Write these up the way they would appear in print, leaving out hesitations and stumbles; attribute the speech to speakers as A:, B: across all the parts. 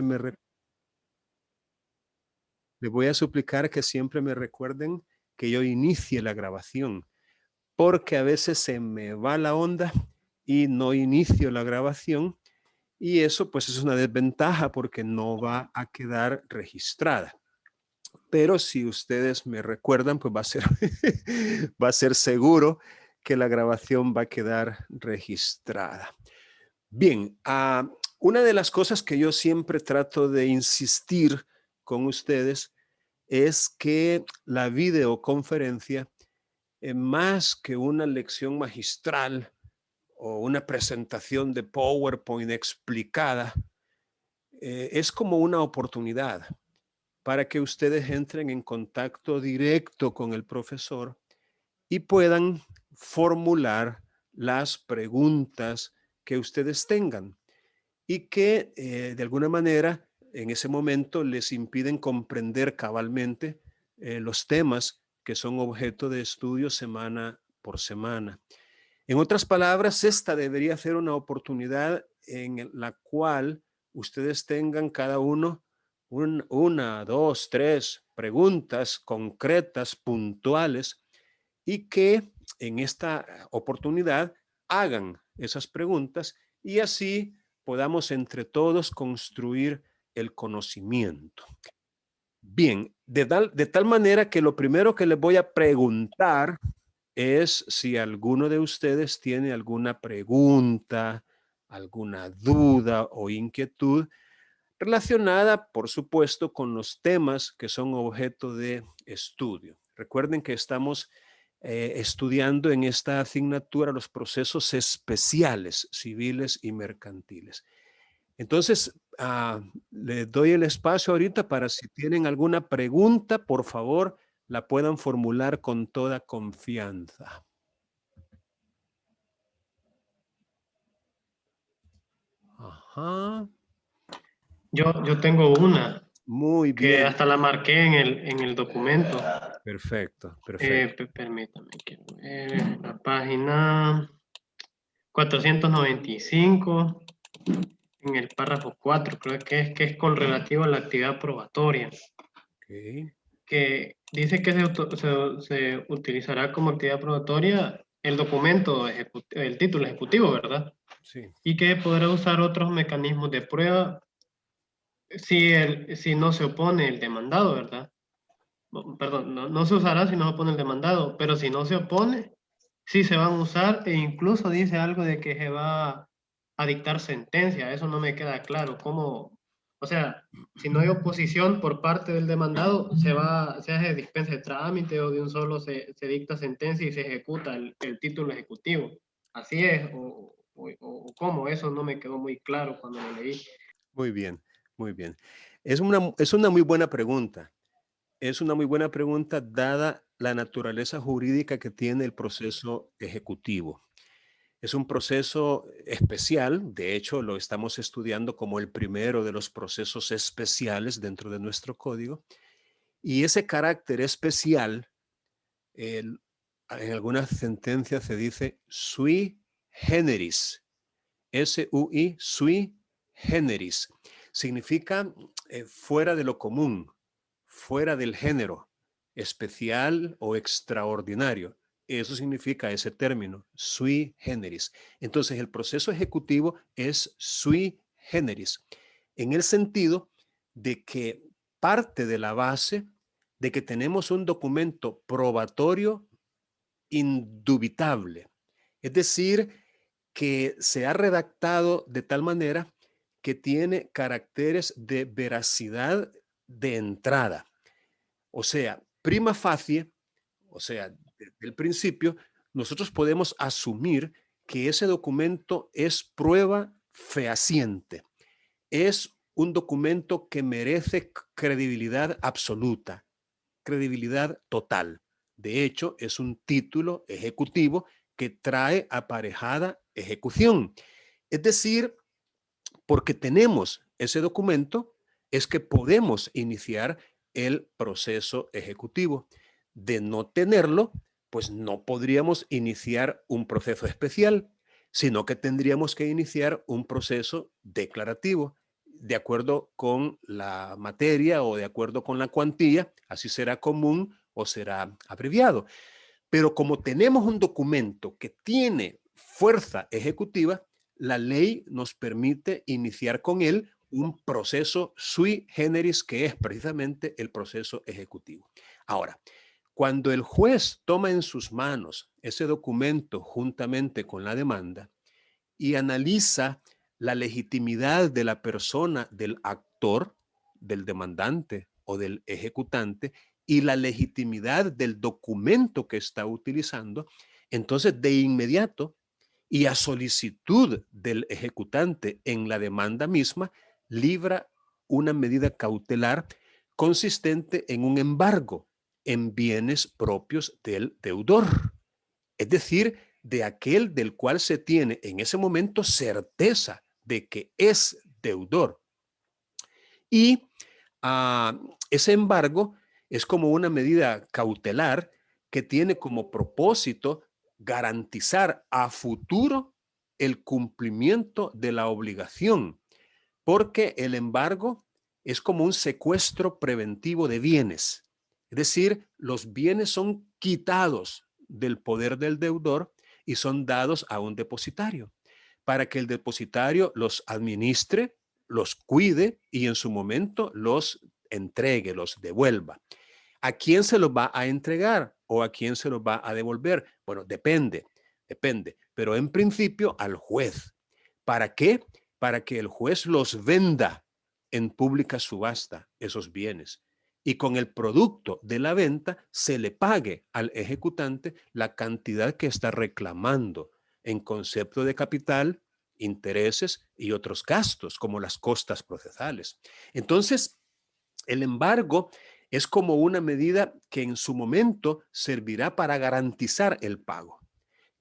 A: me re- les voy a suplicar que siempre me recuerden que yo inicie la grabación, porque a veces se me va la onda y no inicio la grabación y eso pues es una desventaja porque no va a quedar registrada. Pero si ustedes me recuerdan, pues va a ser, va a ser seguro que la grabación va a quedar registrada. Bien, una de las cosas que yo siempre trato de insistir con ustedes es que la videoconferencia, más que una lección magistral o una presentación de PowerPoint explicada, es como una oportunidad para que ustedes entren en contacto directo con el profesor y puedan formular las preguntas que ustedes tengan y que de alguna manera en ese momento les impiden comprender cabalmente los temas que son objeto de estudio semana por semana. En otras palabras, esta debería ser una oportunidad en la cual ustedes tengan cada uno una, dos, tres preguntas concretas, puntuales, y que en esta oportunidad hagan esas preguntas y así podamos entre todos construir el conocimiento. Bien, de tal manera que lo primero que les voy a preguntar es si alguno de ustedes tiene alguna pregunta, alguna duda o inquietud relacionada, por supuesto, con los temas que son objeto de estudio. Recuerden que estamos estudiando en esta asignatura los procesos especiales, civiles y mercantiles. Entonces, les doy el espacio ahorita para si tienen alguna pregunta, por favor, la puedan formular con toda confianza. Ajá.
B: Yo tengo una
A: Muy
B: que
A: bien.
B: hasta la marqué en el documento.
A: Perfecto, perfecto.
B: Permítame, quiero ver la página 495, en el párrafo 4, creo que es con relativo a la actividad probatoria,
A: Okay.
B: que dice que se utilizará como actividad probatoria el documento, el título ejecutivo, ¿verdad?
A: Sí.
B: Y que podrá usar otros mecanismos de prueba si no se opone el demandado, ¿verdad? Perdón, no se usará si no se opone el demandado, pero si no se opone, sí se van a usar e incluso dice algo de que se va a dictar sentencia. Eso no me queda claro. ¿Cómo? O sea, si no hay oposición por parte del demandado, se hace dispensa de trámite o de un solo se dicta sentencia y se ejecuta el título ejecutivo. Así es, o cómo, eso no me quedó muy claro cuando lo leí.
A: Muy bien, muy bien. Es una muy buena pregunta. Es una muy buena pregunta dada la naturaleza jurídica que tiene el proceso ejecutivo. Es un proceso especial, de hecho lo estamos estudiando como el primero de los procesos especiales dentro de nuestro código, y ese carácter especial, en algunas sentencias se dice sui generis, S-U-I, sui generis. Significa fuera de lo común, fuera del género, especial o extraordinario. Eso significa ese término, sui generis. Entonces, el proceso ejecutivo es sui generis, en el sentido de que parte de la base de que tenemos un documento probatorio indubitable. Es decir, que se ha redactado de tal manera que tiene caracteres de veracidad de entrada. O sea, prima facie, o sea, desde el principio, nosotros podemos asumir que ese documento es prueba fehaciente. Es un documento que merece credibilidad absoluta, credibilidad total. De hecho, es un título ejecutivo que trae aparejada ejecución. Es decir, porque tenemos ese documento, es que podemos iniciar el proceso ejecutivo. De no tenerlo, pues no podríamos iniciar un proceso especial, sino que tendríamos que iniciar un proceso declarativo. de acuerdo con la materia o de acuerdo con la cuantía, así será común o será abreviado. Pero como tenemos un documento que tiene fuerza ejecutiva, la ley nos permite iniciar con él un proceso sui generis, que es precisamente el proceso ejecutivo. Ahora, cuando el juez toma en sus manos ese documento juntamente con la demanda y analiza la legitimidad de la persona, del actor, del demandante o del ejecutante, y la legitimidad del documento que está utilizando, entonces de inmediato y a solicitud del ejecutante en la demanda misma, libra una medida cautelar consistente en un embargo en bienes propios del deudor, es decir, de aquel del cual se tiene en ese momento certeza de que es deudor. Y ese embargo es como una medida cautelar que tiene como propósito garantizar a futuro el cumplimiento de la obligación, porque el embargo es como un secuestro preventivo de bienes. Es decir, los bienes son quitados del poder del deudor y son dados a un depositario para que el depositario los administre, los cuide y en su momento los entregue, los devuelva. ¿A quién se los va a entregar o a quién se los va a devolver? Bueno, depende, pero en principio al juez. ¿Para qué? Para que el juez los venda en pública subasta, esos bienes, y con el producto de la venta se le pague al ejecutante la cantidad que está reclamando en concepto de capital, intereses y otros gastos, como las costas procesales. Entonces, el embargo es como una medida que en su momento servirá para garantizar el pago.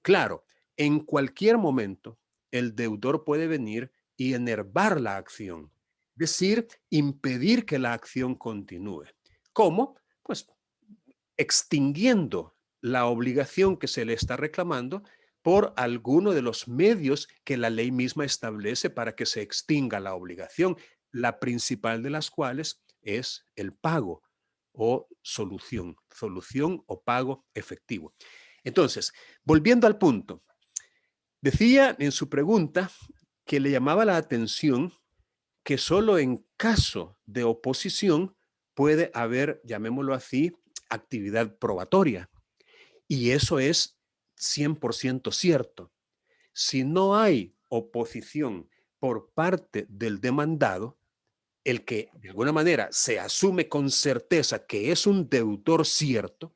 A: Claro, en cualquier momento el deudor puede venir y enervar la acción, es decir, impedir que la acción continúe. ¿Cómo? Pues extinguiendo la obligación que se le está reclamando por alguno de los medios que la ley misma establece para que se extinga la obligación, la principal de las cuales es el pago o solución o pago efectivo. Entonces, volviendo al punto, decía en su pregunta que le llamaba la atención que solo en caso de oposición puede haber, llamémoslo así, actividad probatoria. Y eso es 100% cierto. Si no hay oposición por parte del demandado, el que de alguna manera se asume con certeza que es un deudor cierto,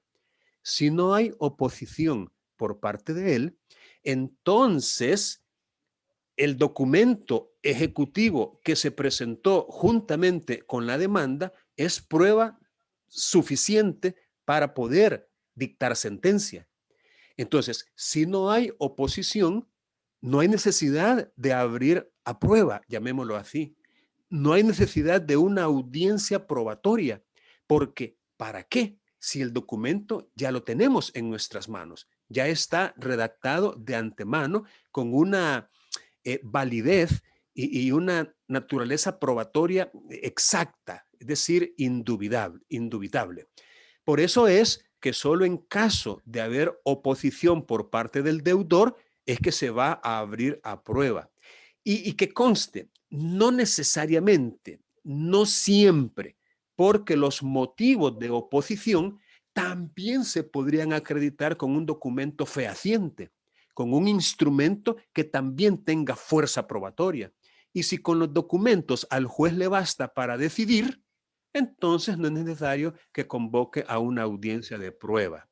A: si no hay oposición por parte de él, entonces el documento ejecutivo que se presentó juntamente con la demanda es prueba suficiente para poder dictar sentencia. Entonces, si no hay oposición, no hay necesidad de abrir a prueba, llamémoslo así. No hay necesidad de una audiencia probatoria, porque ¿para qué? Si el documento ya lo tenemos en nuestras manos, ya está redactado de antemano con una validez y una naturaleza probatoria exacta, es decir, indubitable. Por eso es que solo en caso de haber oposición por parte del deudor es que se va a abrir a prueba. Y que conste, no necesariamente, no siempre, porque los motivos de oposición también se podrían acreditar con un documento fehaciente, con un instrumento que también tenga fuerza probatoria. Y si con los documentos al juez le basta para decidir, entonces no es necesario que convoque a una audiencia de prueba.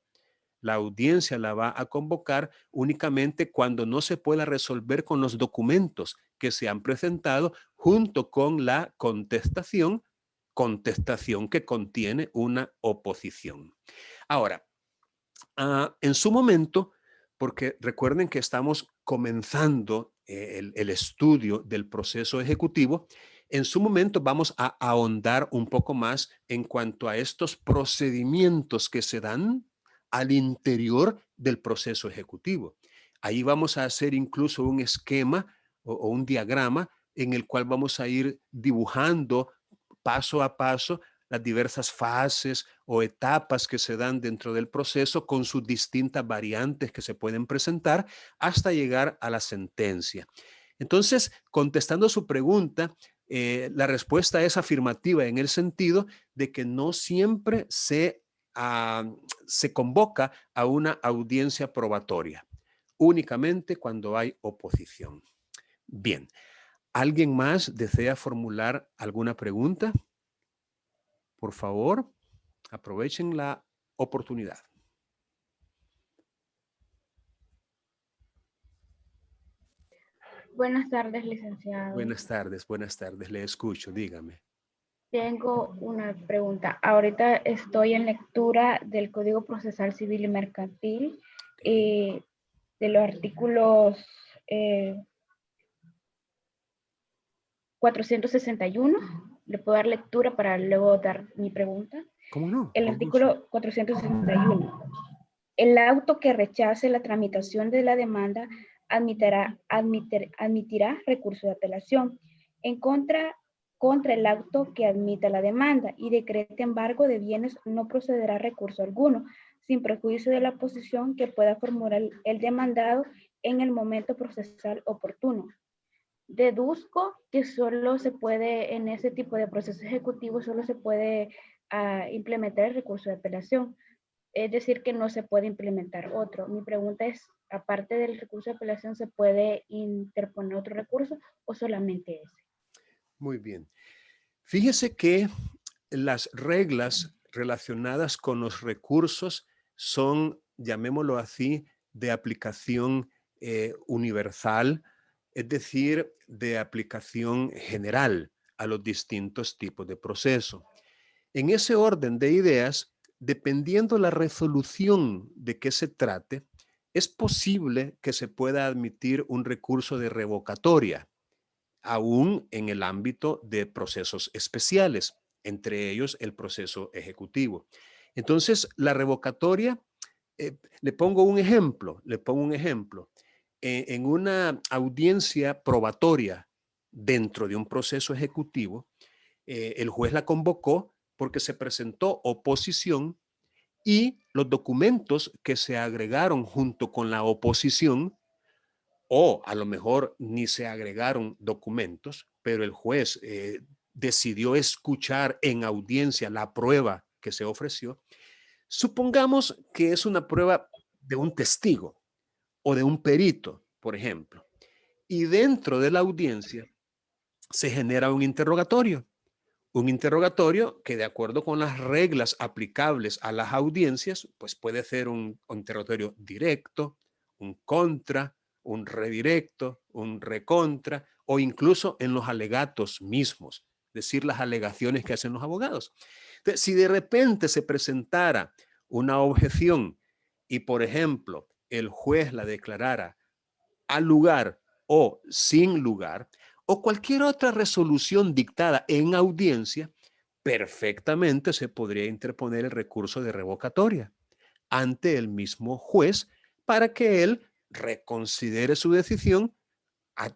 A: La audiencia la va a convocar únicamente cuando no se pueda resolver con los documentos que se han presentado junto con la contestación que contiene una oposición. Ahora, en su momento, porque recuerden que estamos comenzando el estudio del proceso ejecutivo, en su momento vamos a ahondar un poco más en cuanto a estos procedimientos que se dan al interior del proceso ejecutivo. Ahí vamos a hacer incluso un esquema o un diagrama en el cual vamos a ir dibujando paso a paso las diversas fases o etapas que se dan dentro del proceso con sus distintas variantes que se pueden presentar hasta llegar a la sentencia. Entonces, contestando su pregunta, la respuesta es afirmativa en el sentido de que no siempre se convoca a una audiencia probatoria, únicamente cuando hay oposición. Bien, ¿alguien más desea formular alguna pregunta? Por favor, aprovechen la oportunidad.
C: Buenas tardes, licenciado.
A: Buenas tardes, le escucho, dígame.
C: Tengo una pregunta. Ahorita estoy en lectura del Código Procesal Civil y Mercantil, de los artículos 461. ¿Le puedo dar lectura para luego dar mi pregunta?
A: ¿Cómo no?
C: El artículo 461. El auto que rechace la tramitación de la demanda admitirá recurso de apelación en contra el auto que admita la demanda y decrete embargo de bienes, no procederá recurso alguno, sin perjuicio de la posición que pueda formular el demandado en el momento procesal oportuno. Deduzco que solo se puede, en ese tipo de proceso ejecutivo, solo se puede implementar el recurso de apelación. Es decir, que no se puede implementar otro. Mi pregunta es, aparte del recurso de apelación, ¿se puede interponer otro recurso o solamente ese?
A: Muy bien. Fíjese que las reglas relacionadas con los recursos son, llamémoslo así, de aplicación universal, es decir, de aplicación general a los distintos tipos de proceso. En ese orden de ideas, dependiendo la resolución de qué se trate, es posible que se pueda admitir un recurso de revocatoria, aún en el ámbito de procesos especiales, entre ellos el proceso ejecutivo. Entonces, la revocatoria, le pongo un ejemplo. En una audiencia probatoria dentro de un proceso ejecutivo, el juez la convocó porque se presentó oposición y los documentos que se agregaron junto con la oposición, o a lo mejor ni se agregaron documentos, pero el juez decidió escuchar en audiencia la prueba que se ofreció. Supongamos que es una prueba de un testigo o de un perito, por ejemplo, y dentro de la audiencia se genera un interrogatorio que, de acuerdo con las reglas aplicables a las audiencias, pues puede ser un interrogatorio directo, un contra, un redirecto, un recontra, o incluso en los alegatos mismos, es decir, las alegaciones que hacen los abogados. Entonces, si de repente se presentara una objeción y, por ejemplo, el juez la declarara al lugar o sin lugar, o cualquier otra resolución dictada en audiencia, perfectamente se podría interponer el recurso de revocatoria ante el mismo juez para que él reconsidere su decisión,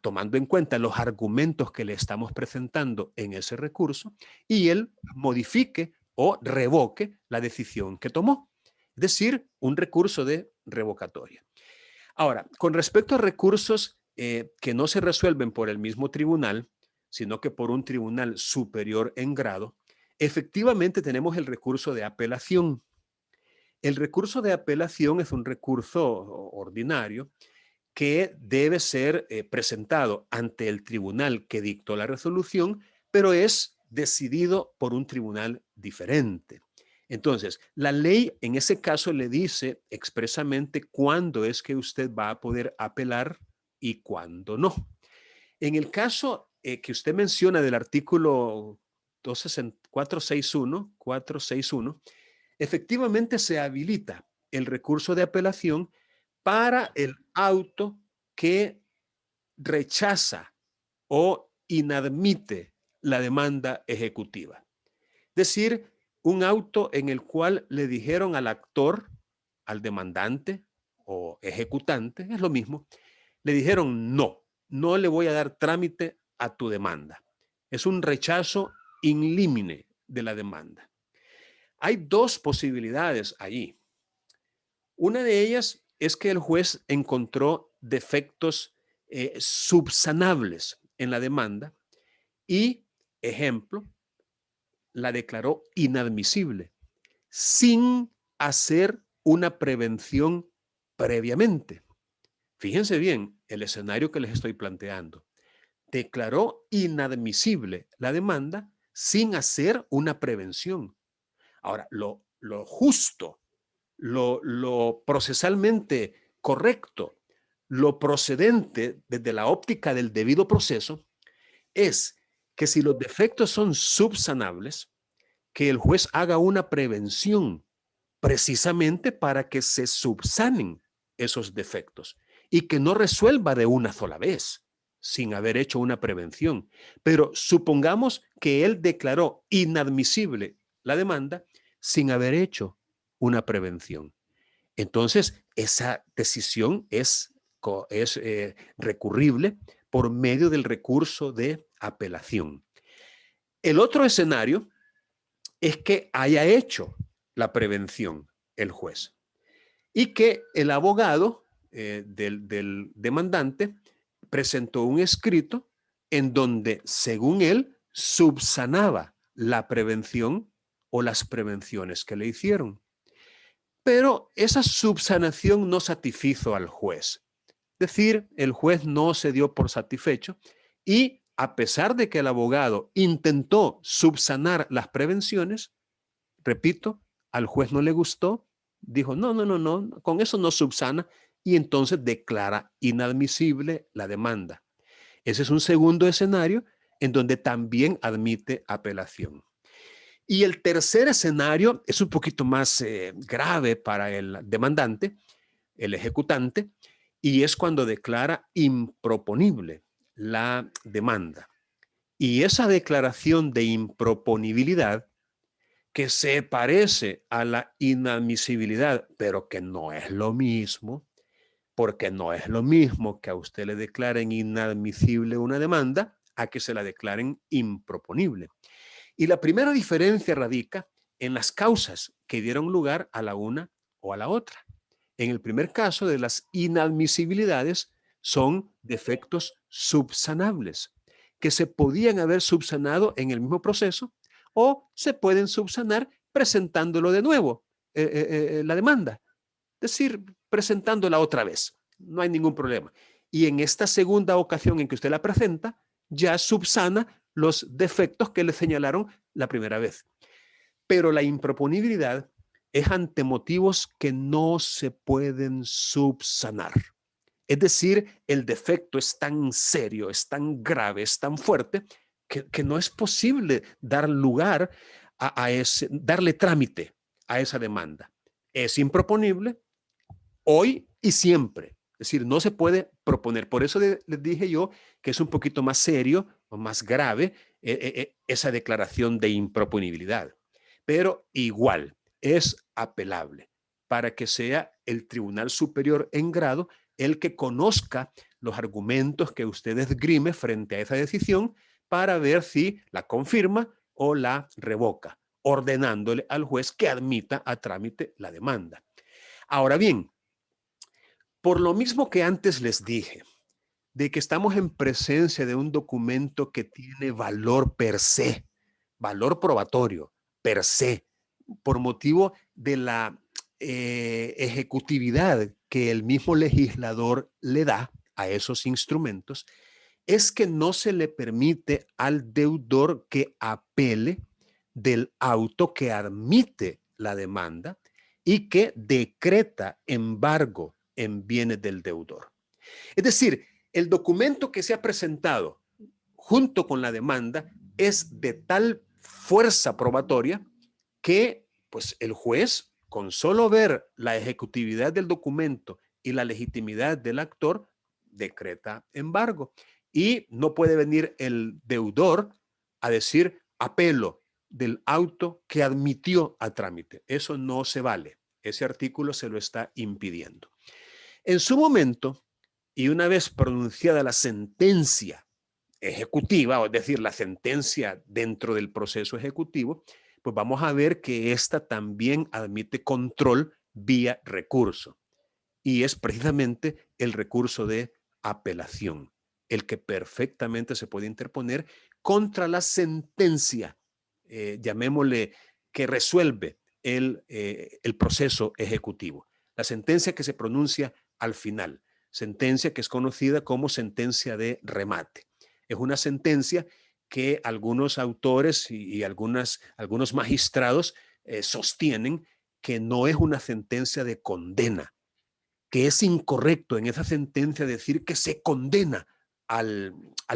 A: tomando en cuenta los argumentos que le estamos presentando en ese recurso, y él modifique o revoque la decisión que tomó. Es decir, un recurso de revocatoria. Ahora, con respecto a recursos que no se resuelven por el mismo tribunal, sino que por un tribunal superior en grado, efectivamente tenemos el recurso de apelación. El recurso de apelación es un recurso ordinario que debe ser presentado ante el tribunal que dictó la resolución, pero es decidido por un tribunal diferente. Entonces, la ley en ese caso le dice expresamente cuándo es que usted va a poder apelar y cuándo no. En el caso que usted menciona del artículo 461, efectivamente se habilita el recurso de apelación para el auto que rechaza o inadmite la demanda ejecutiva. Es decir, un auto en el cual le dijeron al actor, al demandante o ejecutante, es lo mismo, le dijeron no le voy a dar trámite a tu demanda. Es un rechazo in limine de la demanda. Hay dos posibilidades allí. Una de ellas es que el juez encontró defectos subsanables en la demanda y, ejemplo, la declaró inadmisible sin hacer una prevención previamente. Fíjense bien el escenario que les estoy planteando. Declaró inadmisible la demanda sin hacer una prevención. Ahora, lo justo, lo procesalmente correcto, lo procedente desde la óptica del debido proceso es que si los defectos son subsanables, que el juez haga una prevención precisamente para que se subsanen esos defectos y que no resuelva de una sola vez sin haber hecho una prevención. Pero supongamos que él declaró inadmisible la demanda sin haber hecho una prevención. Entonces, esa decisión es recurrible por medio del recurso de apelación. El otro escenario es que haya hecho la prevención el juez y que el abogado del demandante presentó un escrito en donde, según él, subsanaba la prevención o las prevenciones que le hicieron. Pero esa subsanación no satisfizo al juez. Es decir, el juez no se dio por satisfecho y, a pesar de que el abogado intentó subsanar las prevenciones, repito, al juez no le gustó, dijo, no, con eso no subsana, y entonces declara inadmisible la demanda. Ese es un segundo escenario en donde también admite apelación. Y el tercer escenario es un poquito más grave para el demandante, el ejecutante, y es cuando declara improponible la demanda. Y esa declaración de improponibilidad, que se parece a la inadmisibilidad, pero que no es lo mismo, porque no es lo mismo que a usted le declaren inadmisible una demanda a que se la declaren improponible. Y la primera diferencia radica en las causas que dieron lugar a la una o a la otra. En el primer caso de las inadmisibilidades son defectos subsanables que se podían haber subsanado en el mismo proceso o se pueden subsanar presentándolo de nuevo, la demanda. Es decir, presentándola otra vez. No hay ningún problema. Y en esta segunda ocasión en que usted la presenta, ya subsana los defectos que le señalaron la primera vez. Pero la improponibilidad es ante motivos que no se pueden subsanar. Es decir, el defecto es tan serio, es tan grave, es tan fuerte, que no es posible dar lugar darle trámite a esa demanda. Es improponible hoy y siempre. Es decir, no se puede proponer. Por eso les dije yo que es un poquito más serio o más grave esa declaración de improponibilidad. Pero igual es apelable para que sea el Tribunal Superior en grado el que conozca los argumentos que usted esgrime frente a esa decisión para ver si la confirma o la revoca, ordenándole al juez que admita a trámite la demanda. Ahora bien, por lo mismo que antes les dije, de que estamos en presencia de un documento que tiene valor per se, valor probatorio per se, por motivo de la ejecutividad que el mismo legislador le da a esos instrumentos, es que no se le permite al deudor que apele del auto que admite la demanda y que decreta embargo en bienes del deudor. Es decir, el documento que se ha presentado junto con la demanda es de tal fuerza probatoria que pues, el juez, con solo ver la ejecutividad del documento y la legitimidad del actor, decreta embargo. Y no puede venir el deudor a decir apelo del auto que admitió a trámite. Eso no se vale. Ese artículo se lo está impidiendo. En su momento, y una vez pronunciada la sentencia ejecutiva, o es decir, la sentencia dentro del proceso ejecutivo, pues vamos a ver que esta también admite control vía recurso. Y es precisamente el recurso de apelación, el que perfectamente se puede interponer contra la sentencia, llamémosle, que resuelve el proceso ejecutivo. La sentencia que se pronuncia al final, sentencia que es conocida como sentencia de remate. Es una sentencia que algunos autores y algunos magistrados sostienen que no es una sentencia de condena, que es incorrecto en esa sentencia decir que se condena al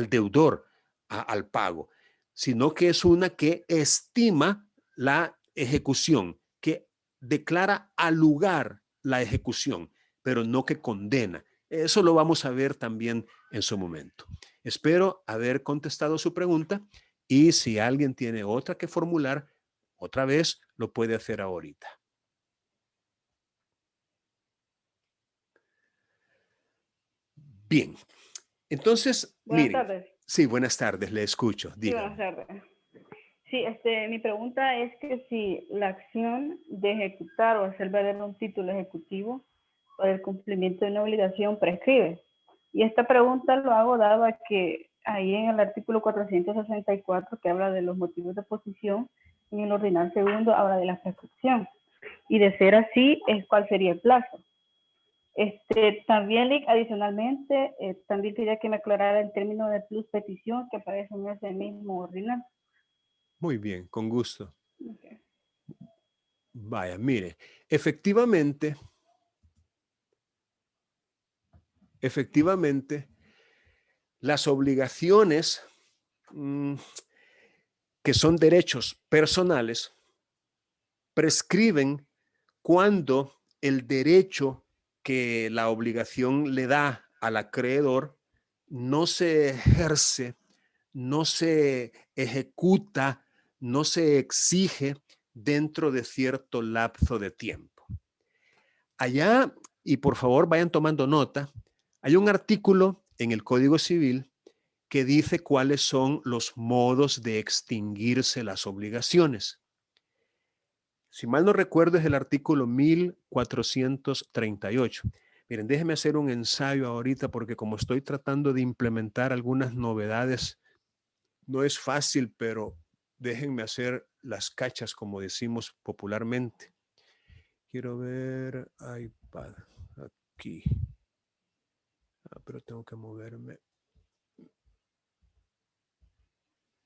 A: deudor al pago, sino que es una que estima la ejecución, que declara al lugar la ejecución, pero no que condena. Eso lo vamos a ver también en su momento. Espero haber contestado su pregunta y si alguien tiene otra que formular, otra vez lo puede hacer ahorita. Bien, entonces,
D: Buenas
A: miren.
D: tardes.
A: Sí, buenas tardes, le escucho.
D: Sí,
A: Dígame.
D: buenas tardes. Sí, mi pregunta es que si la acción de ejecutar o hacer valer un título ejecutivo para el cumplimiento de una obligación prescribe. Y esta pregunta lo hago dado a que ahí en el artículo 464 que habla de los motivos de oposición, en el ordinal segundo habla de la prescripción. Y de ser así, ¿cuál sería el plazo? También, adicionalmente, también quería que me aclarara el término de plus petición que aparece en ese mismo ordinal.
A: Muy bien, con gusto.
D: Okay.
A: Vaya, mire, efectivamente, las obligaciones que son derechos personales prescriben cuando el derecho que la obligación le da al acreedor no se ejerce, no se ejecuta, no se exige dentro de cierto lapso de tiempo. Allá, y por favor vayan tomando nota, hay un artículo en el Código Civil que dice cuáles son los modos de extinguirse las obligaciones. Si mal no recuerdo, es el artículo 1438. Miren, déjenme hacer un ensayo ahorita porque como estoy tratando de implementar algunas novedades, no es fácil, pero déjenme hacer las cachas, como decimos popularmente. Quiero ver iPad aquí. Pero tengo que moverme.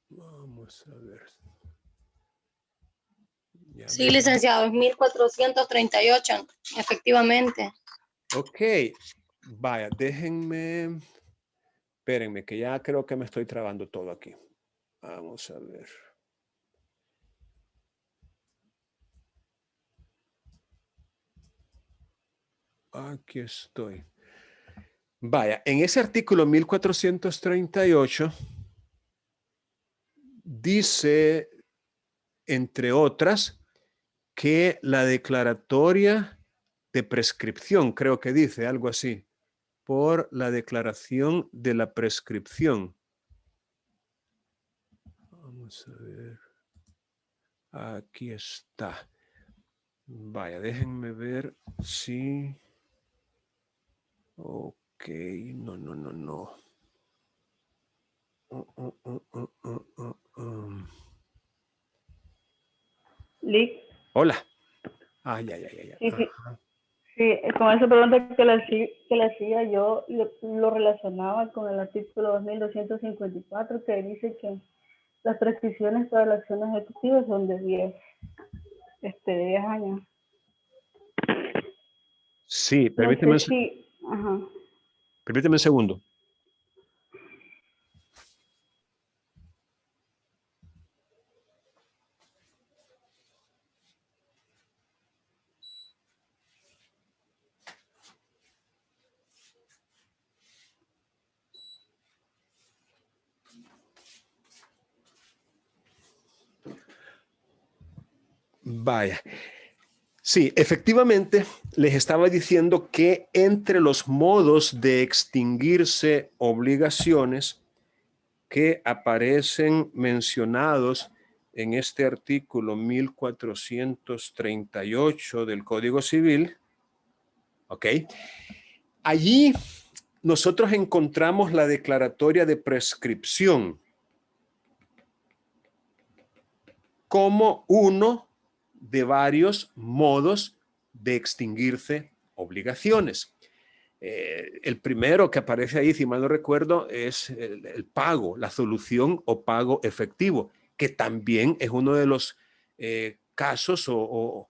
A: Vamos a ver. Ya
E: sí, licenciado, es 1438, efectivamente.
A: Ok, vaya, déjenme, espérenme, que ya creo que me estoy trabando todo aquí. Vamos a ver. Aquí estoy. Vaya, en ese artículo 1438 dice, entre otras, que la declaratoria de prescripción, creo que dice algo así, por la declaración de la prescripción. Vamos a ver. Aquí está. Vaya, déjenme ver si... Ok, no.
D: Lick.
A: Hola. Ya.
D: Sí, sí, con esa pregunta que le hacía yo lo relacionaba con el artículo 2254 que dice que las prescripciones para las acciones ejecutivas son de 10 años.
A: Sí, permíteme,
D: Ajá.
A: Permíteme un segundo. Vaya. Sí, efectivamente, les estaba diciendo que entre los modos de extinguirse obligaciones que aparecen mencionados en este artículo 1438 del Código Civil, ¿ok? Allí nosotros encontramos la declaratoria de prescripción como uno de varios modos de extinguirse obligaciones. El primero que aparece ahí, si mal no recuerdo, es el pago, la solución o pago efectivo, que también es uno de los casos o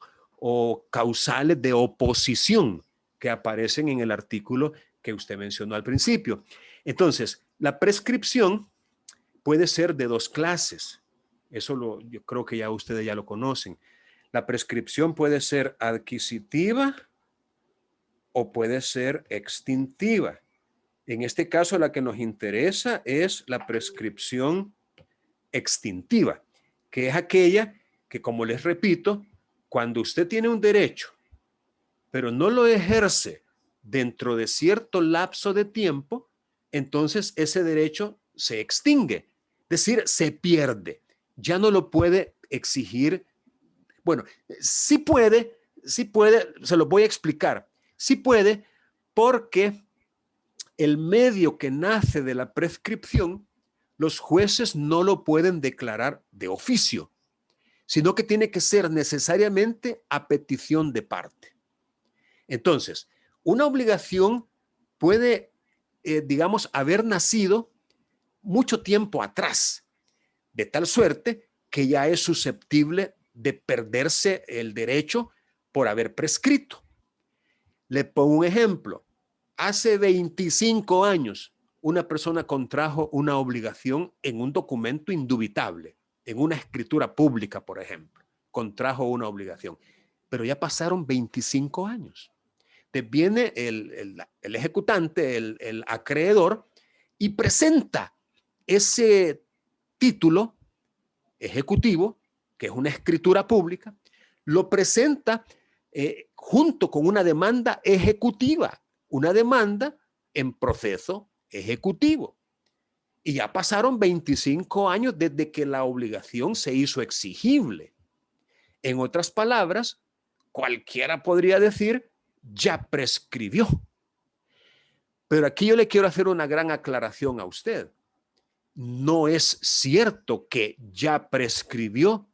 A: causales de oposición que aparecen en el artículo que usted mencionó al principio. Entonces, la prescripción puede ser de dos clases. Eso yo creo que ya ustedes ya lo conocen. La prescripción puede ser adquisitiva o puede ser extintiva. En este caso, la que nos interesa es la prescripción extintiva, que es aquella que, como les repito, cuando usted tiene un derecho, pero no lo ejerce dentro de cierto lapso de tiempo, entonces ese derecho se extingue, es decir, se pierde. Ya no lo puede exigir. Bueno, sí puede, se lo voy a explicar. Sí puede, porque el medio que nace de la prescripción, los jueces no lo pueden declarar de oficio, sino que tiene que ser necesariamente a petición de parte. Entonces, una obligación puede, digamos, haber nacido mucho tiempo atrás, de tal suerte que ya es susceptible de perderse el derecho por haber prescrito. Le pongo un ejemplo. Hace 25 años, una persona contrajo una obligación en un documento indubitable, en una escritura pública, por ejemplo. Contrajo una obligación, pero ya pasaron 25 años. Te viene el ejecutante, el acreedor, y presenta ese título ejecutivo, que es una escritura pública, lo presenta junto con una demanda ejecutiva, una demanda en proceso ejecutivo. Y ya pasaron 25 años desde que la obligación se hizo exigible. En otras palabras, cualquiera podría decir, ya prescribió. Pero aquí yo le quiero hacer una gran aclaración a usted. No es cierto que ya prescribió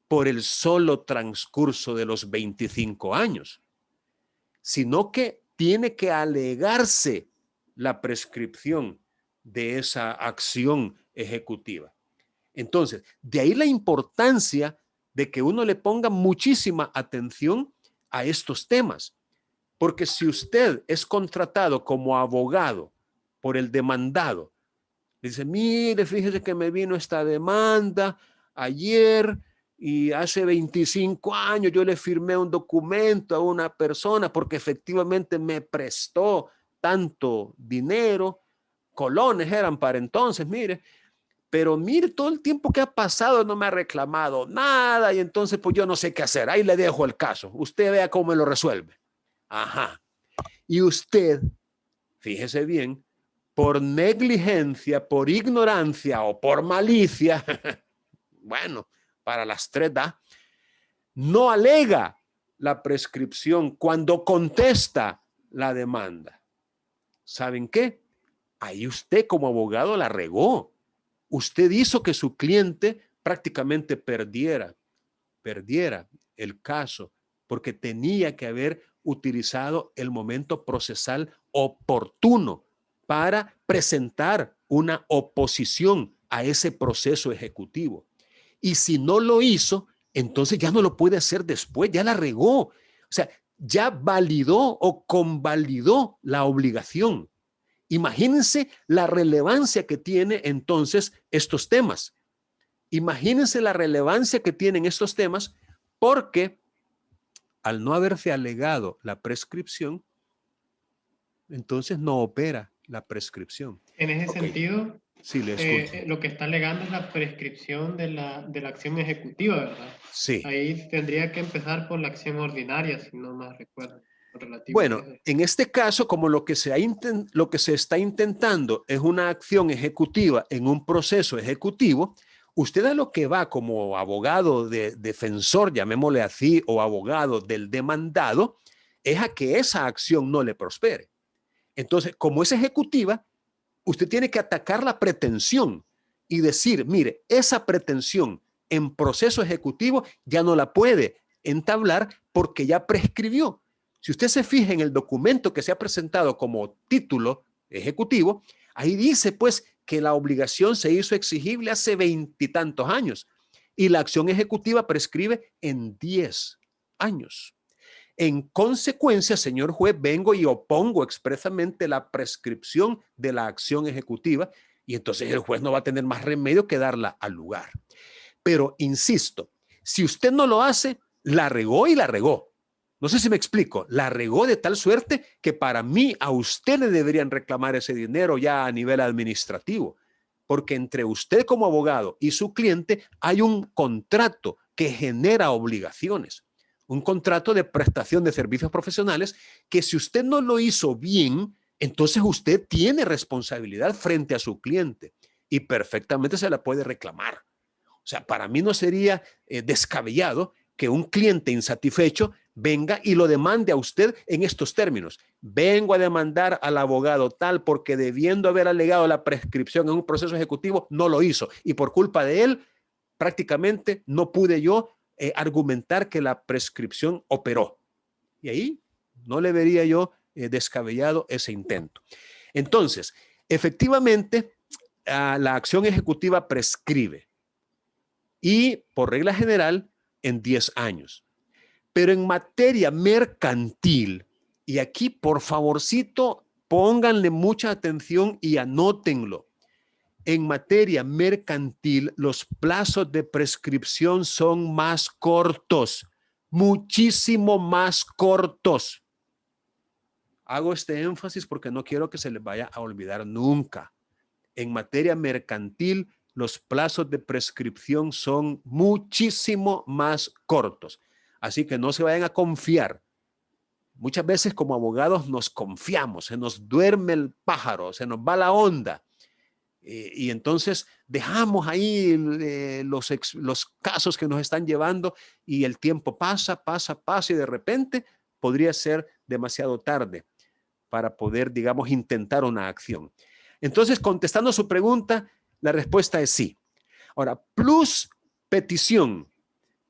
A: por el solo transcurso de los 25 años, sino que tiene que alegarse la prescripción de esa acción ejecutiva. Entonces, de ahí la importancia de que uno le ponga muchísima atención a estos temas, porque si usted es contratado como abogado por el demandado, dice, mire, fíjese que me vino esta demanda ayer y hace 25 años yo le firmé un documento a una persona porque efectivamente me prestó tanto dinero, colones eran para entonces, mire, pero mire, todo el tiempo que ha pasado no me ha reclamado nada y entonces pues yo no sé qué hacer, ahí le dejo el caso, usted vea cómo me lo resuelve. Ajá. Y usted, fíjese bien, por negligencia, por ignorancia o por malicia, bueno, para las tres da, no alega la prescripción cuando contesta la demanda. ¿Saben qué? Ahí usted como abogado la regó. Usted hizo que su cliente prácticamente perdiera el caso porque tenía que haber utilizado el momento procesal oportuno para presentar una oposición a ese proceso ejecutivo. Y si no lo hizo, entonces ya no lo puede hacer después, ya la regó. O sea, ya validó o convalidó la obligación. Imagínense la relevancia que tiene entonces estos temas. Imagínense la relevancia que tienen estos temas porque al no haberse alegado la prescripción, entonces no opera la prescripción.
B: En ese sentido,
A: sí, le escucho.
B: lo que está alegando es la prescripción de la acción ejecutiva, ¿verdad?
A: Sí.
B: Ahí tendría que empezar por la acción ordinaria, si no más recuerdo. relativo a
A: Bueno,
B: eso.
A: en este caso, como lo que se está intentando es una acción ejecutiva en un proceso ejecutivo, usted a lo que va como abogado defensor, llamémosle así, o abogado del demandado, es a que esa acción no le prospere. Entonces, como es ejecutiva, usted tiene que atacar la pretensión y decir, mire, esa pretensión en proceso ejecutivo ya no la puede entablar porque ya prescribió. Si usted se fija en el documento que se ha presentado como título ejecutivo, ahí dice pues que la obligación se hizo exigible hace 20 y tantos años y la acción ejecutiva prescribe en 10 años. En consecuencia, señor juez, vengo y opongo expresamente la prescripción de la acción ejecutiva y entonces el juez no va a tener más remedio que darla al lugar. Pero insisto, si usted no lo hace, la regó y la regó. No sé si me explico, la regó de tal suerte que para mí a usted le deberían reclamar ese dinero ya a nivel administrativo, porque entre usted como abogado y su cliente hay un contrato que genera obligaciones, un contrato de prestación de servicios profesionales que si usted no lo hizo bien, entonces usted tiene responsabilidad frente a su cliente y perfectamente se la puede reclamar. O sea, para mí no sería descabellado que un cliente insatisfecho venga y lo demande a usted en estos términos. Vengo a demandar al abogado tal porque debiendo haber alegado la prescripción en un proceso ejecutivo, no lo hizo. Y por culpa de él, prácticamente no pude yo argumentar que la prescripción operó. Y ahí no le vería yo descabellado ese intento. Entonces, efectivamente, la acción ejecutiva prescribe. Y por regla general en 10 años. Pero en materia mercantil, y aquí por favorcito pónganle mucha atención y anótenlo. En materia mercantil, los plazos de prescripción son más cortos, muchísimo más cortos. Hago este énfasis porque no quiero que se les vaya a olvidar nunca. En materia mercantil, los plazos de prescripción son muchísimo más cortos. Así que no se vayan a confiar. Muchas veces como abogados nos confiamos, se nos duerme el pájaro, se nos va la onda. Y entonces dejamos ahí los casos que nos están llevando y el tiempo pasa y de repente podría ser demasiado tarde para poder, digamos, intentar una acción. Entonces, contestando a su pregunta, la respuesta es sí. Ahora, plus petición.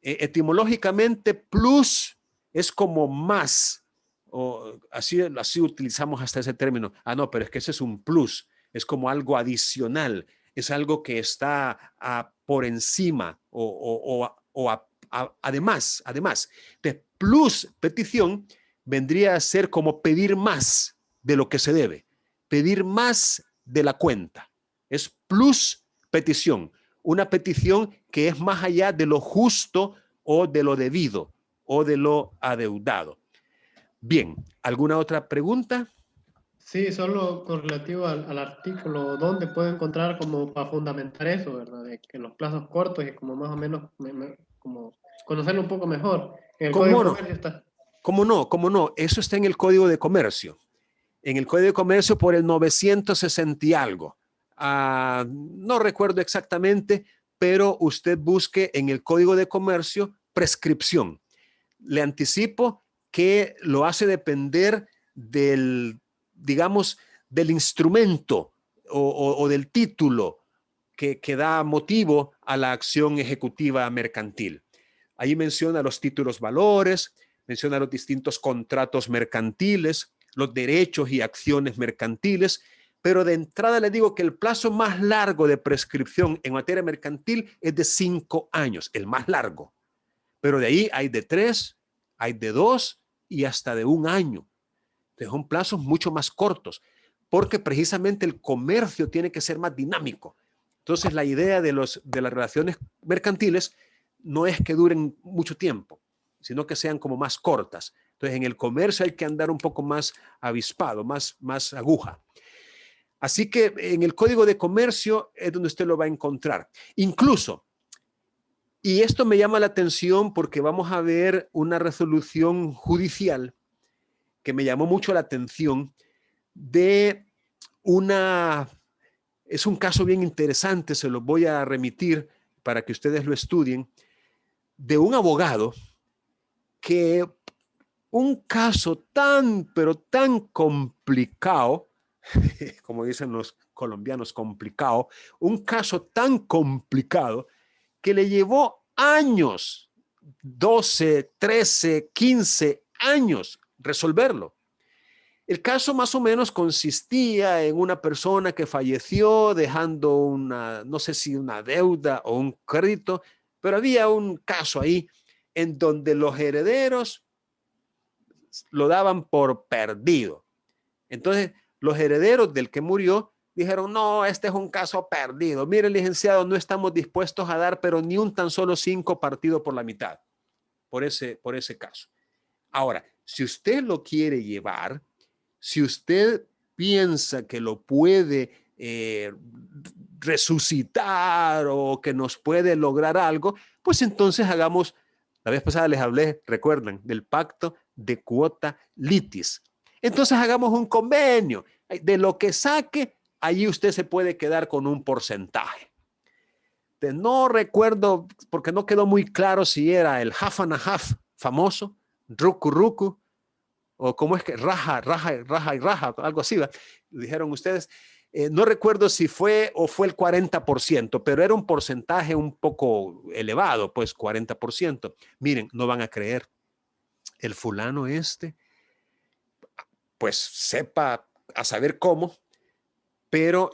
A: Etimológicamente, plus es como más. O así utilizamos hasta ese término. Ah, no, pero es que ese es un plus. Es como algo adicional. Es algo que está por encima además. Entonces, plus petición vendría a ser como pedir más de lo que se debe. Pedir más de la cuenta. Es plus petición. Una petición que es más allá de lo justo o de lo debido o de lo adeudado. Bien, ¿alguna otra pregunta?
B: Sí, solo con relativo al artículo, ¿dónde puedo encontrar como para fundamentar eso, verdad? De que los plazos cortos y como más o menos como conocerlo un poco mejor. En el Código de Comercio está.
A: ¿Cómo no? Eso está en el Código de Comercio. En el Código de Comercio por el 960 y algo. No recuerdo exactamente, pero usted busque en el Código de Comercio prescripción. Le anticipo que lo hace depender del, digamos, del instrumento o del título que da motivo a la acción ejecutiva mercantil. Ahí menciona los títulos valores, menciona los distintos contratos mercantiles, los derechos y acciones mercantiles, pero de entrada le digo que el plazo más largo de prescripción en materia mercantil es de 5 años, el más largo. Pero de ahí hay de 3, hay de 2 y hasta de 1 año. Entonces son plazos mucho más cortos, porque precisamente el comercio tiene que ser más dinámico. Entonces la idea de las relaciones mercantiles no es que duren mucho tiempo, sino que sean como más cortas. Entonces en el comercio hay que andar un poco más avispado, más aguja. Así que en el Código de Comercio es donde usted lo va a encontrar. Incluso, y esto me llama la atención porque vamos a ver una resolución judicial que me llamó mucho la atención es un caso bien interesante, se los voy a remitir para que ustedes lo estudien, de un abogado que un caso pero tan complicado, como dicen los colombianos, complicado, un caso tan complicado que le llevó años, 12, 13, 15 años resolverlo. El caso más o menos consistía en una persona que falleció dejando no sé si una deuda o un crédito, pero había un caso ahí en donde los herederos lo daban por perdido. Entonces, los herederos del que murió dijeron, no, este es un caso perdido. Mire, licenciado, no estamos dispuestos a dar, pero ni un tan solo 5 partido por la mitad por ese caso. Ahora, si usted lo quiere llevar, si usted piensa que lo puede resucitar o que nos puede lograr algo, pues entonces hagamos, la vez pasada les hablé, recuerdan, del pacto de cuota litis. Entonces hagamos un convenio. De lo que saque, allí usted se puede quedar con un porcentaje. No recuerdo, porque no quedó muy claro si era el half and a half famoso, ruku ruku, o cómo es que raja, algo así, ¿verdad? Dijeron ustedes. No recuerdo si fue o fue el 40%, pero era un porcentaje un poco elevado, pues 40%. Miren, no van a creer. El fulano pues sepa a saber cómo, pero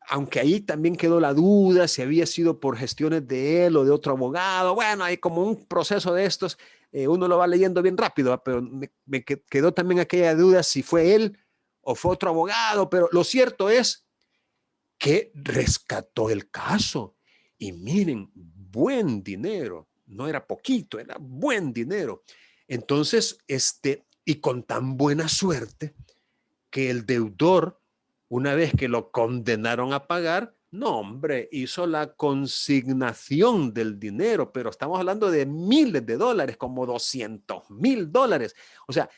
A: aunque ahí también quedó la duda si había sido por gestiones de él o de otro abogado, bueno, hay como un proceso de estos, uno lo va leyendo bien rápido, pero me quedó también aquella duda si fue él o fue otro abogado, pero lo cierto es que rescató el caso. Y miren, buen dinero, no era poquito, era buen dinero. Entonces, y con tan buena suerte que el deudor, una vez que lo condenaron a pagar, no, hombre, hizo la consignación del dinero, pero estamos hablando de miles de dólares, como $200,000. O sea,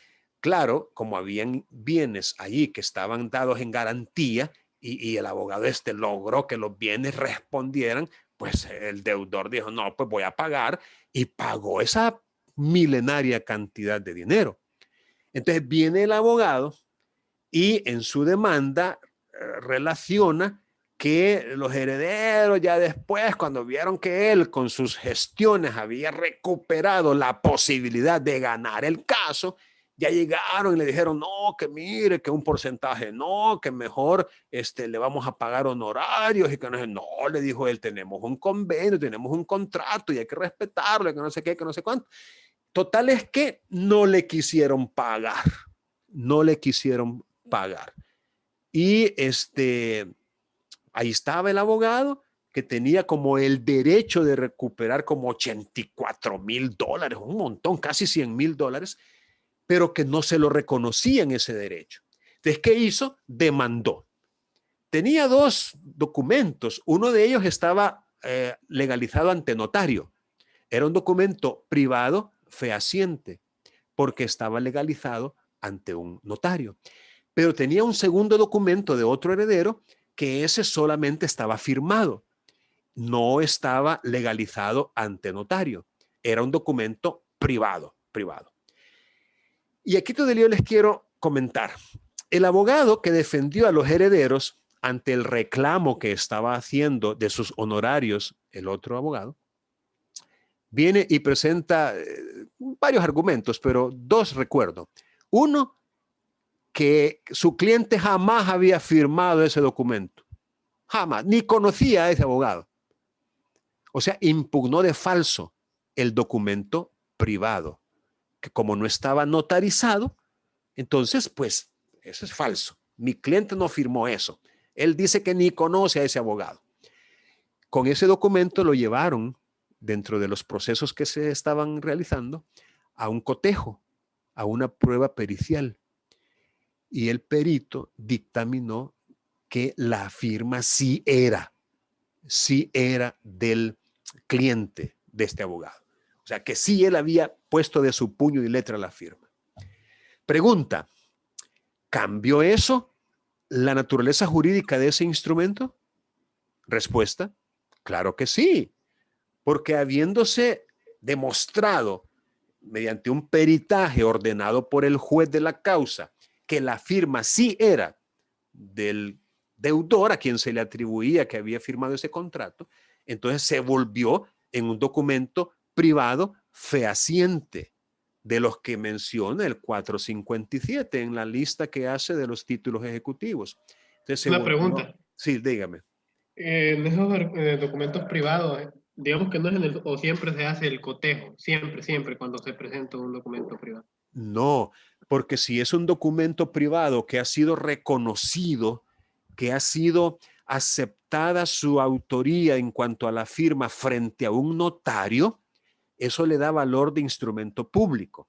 A: claro, como habían bienes allí que estaban dados en garantía y el abogado logró que los bienes respondieran, pues el deudor dijo, no, pues voy a pagar, y pagó esa milenaria cantidad de dinero. Entonces viene el abogado y en su demanda relaciona que los herederos ya después, cuando vieron que él con sus gestiones había recuperado la posibilidad de ganar el caso, ya llegaron y le dijeron, no, que mire, que un porcentaje no, que mejor le vamos a pagar honorarios, y que no, le dijo él, tenemos un convenio, tenemos un contrato y hay que respetarlo, que no sé qué, que no sé cuánto. Total es que no le quisieron pagar, no le quisieron pagar. Y ahí estaba el abogado que tenía como el derecho de recuperar como $84,000, un montón, casi $100,000, pero que no se lo reconocían ese derecho. Entonces, ¿qué hizo? Demandó. Tenía 2 documentos. Uno de ellos estaba legalizado ante notario. Era un documento privado fehaciente porque estaba legalizado ante un notario. Pero tenía un segundo documento de otro heredero que ese solamente estaba firmado. No estaba legalizado ante notario. Era un documento privado. Y aquí todavía les quiero comentar. El abogado que defendió a los herederos ante el reclamo que estaba haciendo de sus honorarios, el otro abogado, viene y presenta varios argumentos, pero 2 recuerdo. Uno, que su cliente jamás había firmado ese documento. Jamás, ni conocía a ese abogado. O sea, impugnó de falso el documento privado, que como no estaba notarizado, entonces, pues, eso es falso. Mi cliente no firmó eso. Él dice que ni conoce a ese abogado. Con ese documento lo llevaron, dentro de los procesos que se estaban realizando, a un cotejo, a una prueba pericial. Y el perito dictaminó que la firma sí era del cliente de este abogado. O sea, que sí él había puesto de su puño y letra la firma. Pregunta, ¿Cambió eso la naturaleza jurídica de ese instrumento? Respuesta, claro que sí, porque habiéndose demostrado mediante un peritaje ordenado por el juez de la causa que la firma sí era del deudor a quien se le atribuía que había firmado ese contrato, entonces se volvió en un documento privado fehaciente, de los que menciona el 457 en la lista que hace de los títulos ejecutivos. Entonces,
B: Una pregunta.
A: Sí, dígame.
B: En esos documentos privados, digamos que no es en el, o siempre se hace el cotejo, siempre cuando se presenta un documento privado.
A: No, porque si es un documento privado que ha sido reconocido, que ha sido aceptada su autoría en cuanto a la firma frente a un notario, eso le da valor de instrumento público.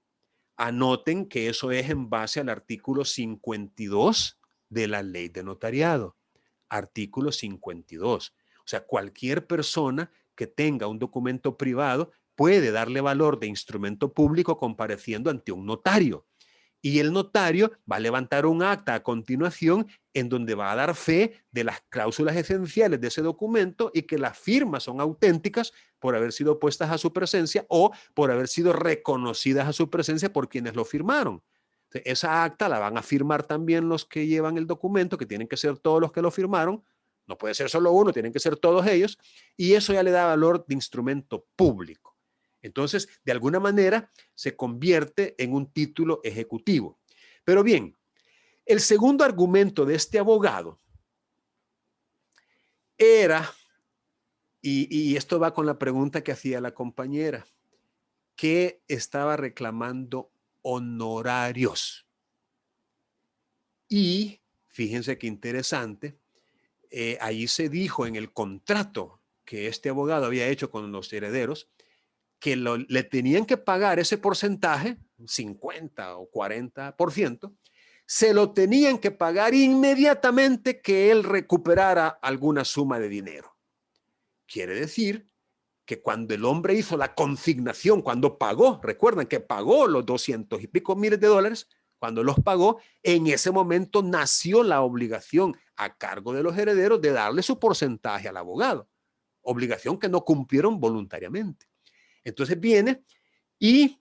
A: Anoten que eso es en base al artículo 52 de la ley de notariado. Artículo 52. O sea, cualquier persona que tenga un documento privado puede darle valor de instrumento público compareciendo ante un notario. Y el notario va a levantar un acta a continuación en donde va a dar fe de las cláusulas esenciales de ese documento y que las firmas son auténticas por haber sido puestas a su presencia o por haber sido reconocidas a su presencia por quienes lo firmaron. Esa acta la van a firmar también los que llevan el documento, que tienen que ser todos los que lo firmaron. No puede ser solo uno, tienen que ser todos ellos. Y eso ya le da valor de instrumento público. Entonces, de alguna manera, se convierte en un título ejecutivo. Pero bien, el segundo argumento de este abogado era, y esto va con la pregunta que hacía la compañera, que estaba reclamando honorarios. Y fíjense qué interesante, allí se dijo en el contrato que este abogado había hecho con los herederos, que le tenían que pagar ese porcentaje, 50 o 40%, se lo tenían que pagar inmediatamente que él recuperara alguna suma de dinero. Quiere decir que cuando el hombre hizo la consignación, cuando pagó, recuerdan que pagó los 200 y pico miles de dólares, cuando los pagó, en ese momento nació la obligación a cargo de los herederos de darle su porcentaje al abogado, obligación que no cumplieron voluntariamente. Entonces viene y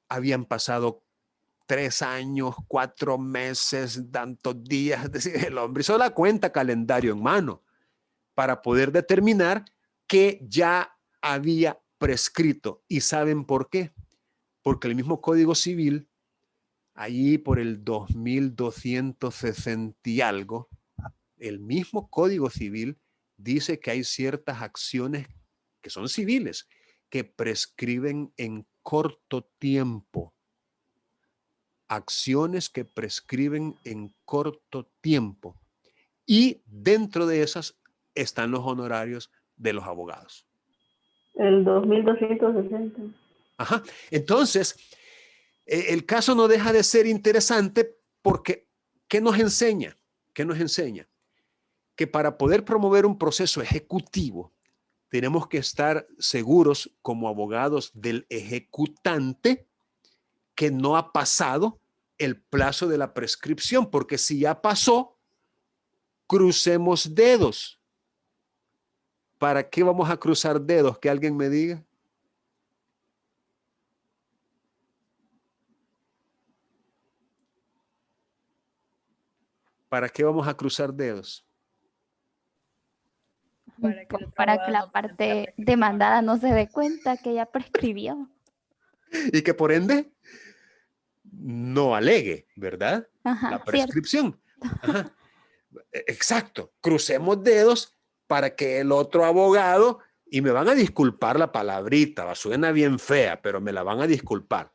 A: habían pasado 3 años, 4 meses, tantos días. Es decir, el hombre hizo la cuenta calendario en mano para poder determinar que ya había prescrito. ¿Y saben por qué? Porque el mismo Código Civil, allí por el 2260 y algo, el mismo Código Civil dice que hay ciertas acciones que son civiles, que prescriben en corto tiempo. Acciones que prescriben en corto tiempo. Y dentro de esas están los honorarios de los abogados.
D: El 2260.
A: Ajá. Entonces, el caso no deja de ser interesante porque, ¿qué nos enseña? ¿Qué nos enseña? Que para poder promover un proceso ejecutivo, tenemos que estar seguros como abogados del ejecutante que no ha pasado el plazo de la prescripción, porque si ya pasó, crucemos dedos. ¿Para qué vamos a cruzar dedos? Que alguien me diga. ¿Para qué vamos a cruzar dedos?
F: Para que la parte demandada no se dé cuenta que ya prescribió.
A: Y que por ende no alegue, ¿verdad?
F: Ajá,
A: la prescripción. Ajá. Exacto. Crucemos dedos para que el otro abogado, y me van a disculpar la palabrita, suena bien fea, pero me la van a disculpar.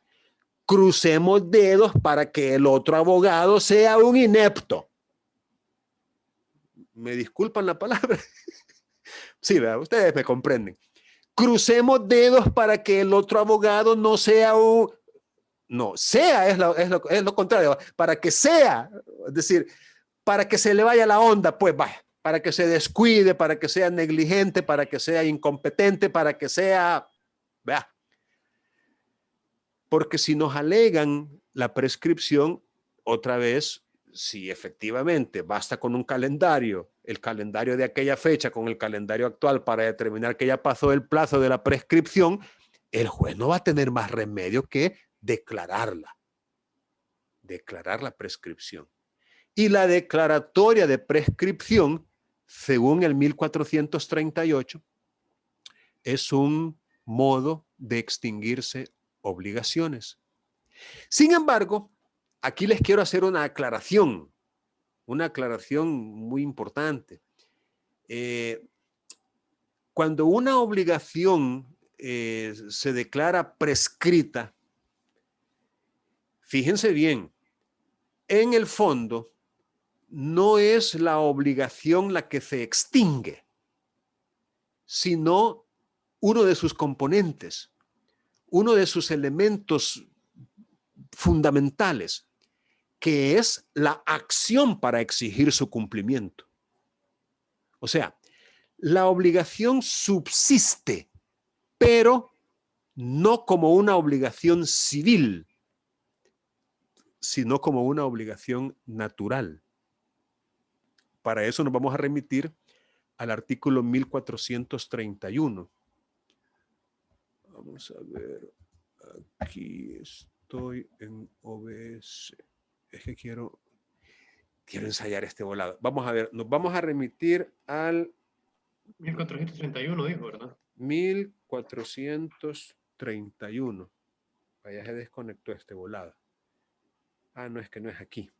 A: Crucemos dedos para que el otro abogado sea un inepto. ¿Me disculpan la palabra? Sí, ¿verdad? Ustedes me comprenden. Crucemos dedos para que el otro abogado no sea un... No, sea es lo contrario. Para que sea, es decir, para que se le vaya la onda, pues vaya. Para que se descuide, para que sea negligente, para que sea incompetente, para que sea... Vea. Porque si nos alegan la prescripción, otra vez, si efectivamente basta con un calendario, el calendario de aquella fecha con el calendario actual para determinar que ya pasó el plazo de la prescripción, el juez no va a tener más remedio que declarar la prescripción. Y la declaratoria de prescripción, según el 1438, es un modo de extinguirse obligaciones. Sin embargo, aquí les quiero hacer una aclaración muy importante. Cuando una obligación se declara prescrita, fíjense bien, en el fondo no es la obligación la que se extingue, sino uno de sus componentes, uno de sus elementos fundamentales, que es la acción para exigir su cumplimiento. O sea, la obligación subsiste, pero no como una obligación civil, sino como una obligación natural. Para eso nos vamos a remitir al artículo 1431. Vamos a ver, aquí estoy en OBS. Es que quiero ensayar este volado. Vamos a ver, nos vamos a remitir al
B: 1431, dijo, ¿verdad?
A: 1431. Vaya, se desconectó este volado. Ah, no, es que no es aquí.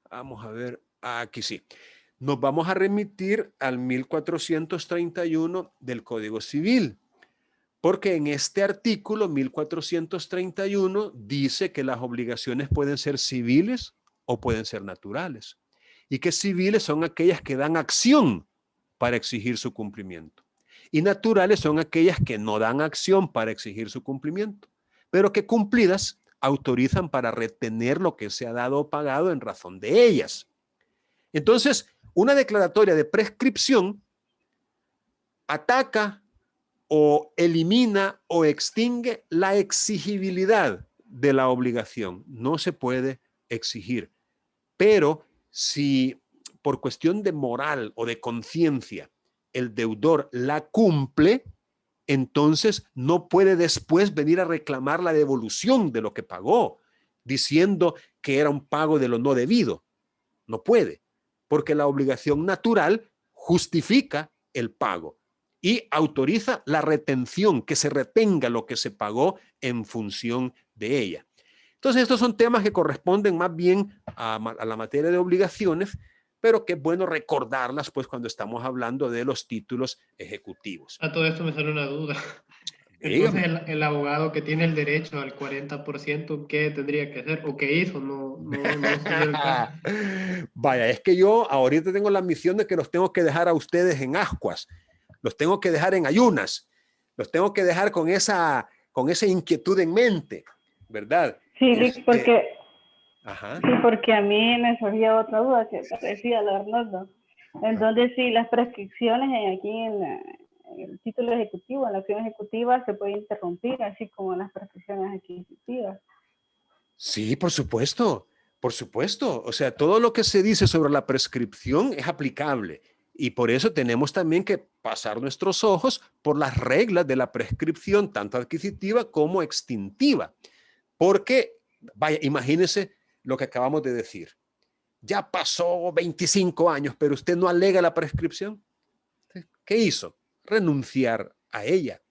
A: Vamos a ver, aquí sí. Nos vamos a remitir al 1431 del Código Civil, porque en este artículo 1431 dice que las obligaciones pueden ser civiles o pueden ser naturales, y que civiles son aquellas que dan acción para exigir su cumplimiento, y naturales son aquellas que no dan acción para exigir su cumplimiento, pero que cumplidas autorizan para retener lo que se ha dado o pagado en razón de ellas. Entonces, una declaratoria de prescripción ataca o elimina o extingue la exigibilidad de la obligación. No se puede exigir. Pero si por cuestión de moral o de conciencia el deudor la cumple, entonces no puede después venir a reclamar la devolución de lo que pagó, diciendo que era un pago de lo no debido. No puede, porque la obligación natural justifica el pago y autoriza la retención, que se retenga lo que se pagó en función de ella. Entonces, estos son temas que corresponden más bien a la materia de obligaciones, pero que es bueno recordarlas pues cuando estamos hablando de los títulos ejecutivos.
B: A todo esto me sale una duda. Entonces, el abogado que tiene el derecho al 40%, ¿qué tendría que hacer? ¿O qué hizo? No siguió el caso.
A: Vaya, es que yo ahorita tengo la misión de que los tengo que dejar a ustedes en ascuas, los tengo que dejar en ayunas, los tengo que dejar con esa inquietud en mente, ¿verdad?
D: Sí, porque,
A: ajá.
D: sí, porque a mí me surgía otra duda que parecía la Arnoldo, en donde sí las prescripciones aquí en el título ejecutivo, en la acción ejecutiva, se puede interrumpir, así como en las prescripciones adquisitivas.
A: Sí, por supuesto, por supuesto. O sea, todo lo que se dice sobre la prescripción es aplicable. Y por eso tenemos también que pasar nuestros ojos por las reglas de la prescripción, tanto adquisitiva como extintiva. Porque, vaya, imagínense lo que acabamos de decir. Ya pasó 25 años, pero usted no alega la prescripción. ¿Qué hizo? Renunciar a ella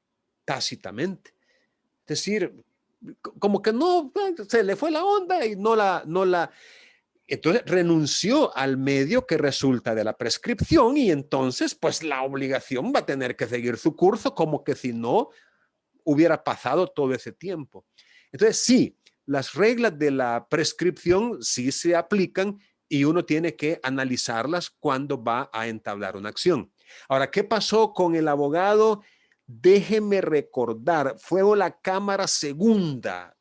A: tácitamente. Es decir, como que no, se le fue la onda y no la... Entonces renunció al medio que resulta de la prescripción y entonces pues la obligación va a tener que seguir su curso como que si no hubiera pasado todo ese tiempo. Entonces sí, las reglas de la prescripción sí se aplican y uno tiene que analizarlas cuando va a entablar una acción. Ahora, ¿qué pasó con el abogado? Déjeme recordar, fue la Cámara Segunda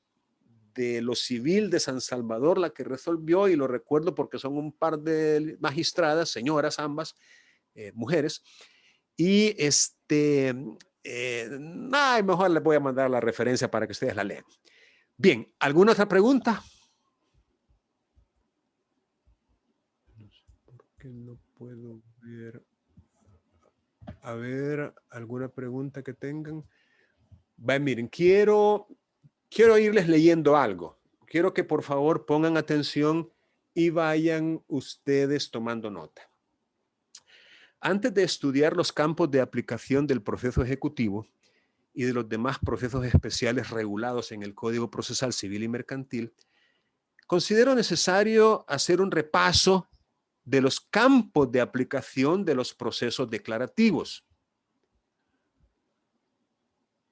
A: de lo Civil de San Salvador la que resolvió, y lo recuerdo porque son un par de magistradas, señoras ambas, mujeres, y mejor les voy a mandar la referencia para que ustedes la lean. Bien, ¿alguna otra pregunta? Que no puedo ver. A ver, ¿alguna pregunta que tengan? Miren, quiero irles leyendo algo. Quiero que por favor pongan atención y vayan ustedes tomando nota. Antes de estudiar los campos de aplicación del proceso ejecutivo y de los demás procesos especiales regulados en el Código Procesal Civil y Mercantil, considero necesario hacer un repaso de los campos de aplicación de los procesos declarativos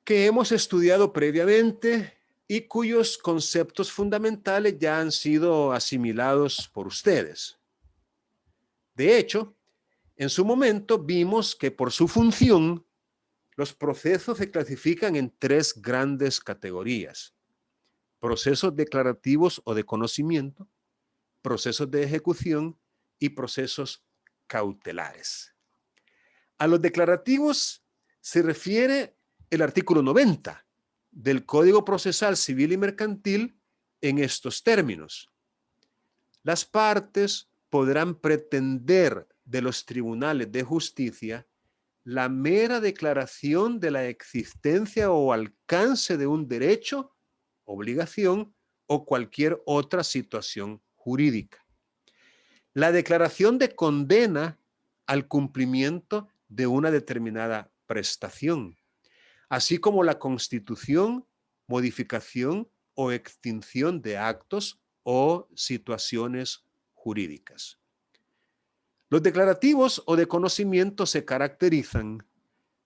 A: que hemos estudiado previamente y cuyos conceptos fundamentales ya han sido asimilados por ustedes. De hecho, en su momento vimos que por su función, los procesos se clasifican en tres grandes categorías: procesos declarativos o de conocimiento, procesos de ejecución y procesos cautelares. A los declarativos se refiere el artículo 90 del Código Procesal Civil y Mercantil en estos términos. Las partes podrán pretender de los tribunales de justicia la mera declaración de la existencia o alcance de un derecho, obligación o cualquier otra situación jurídica. La declaración de condena al cumplimiento de una determinada prestación, así como la constitución, modificación o extinción de actos o situaciones jurídicas. Los declarativos o de conocimiento se caracterizan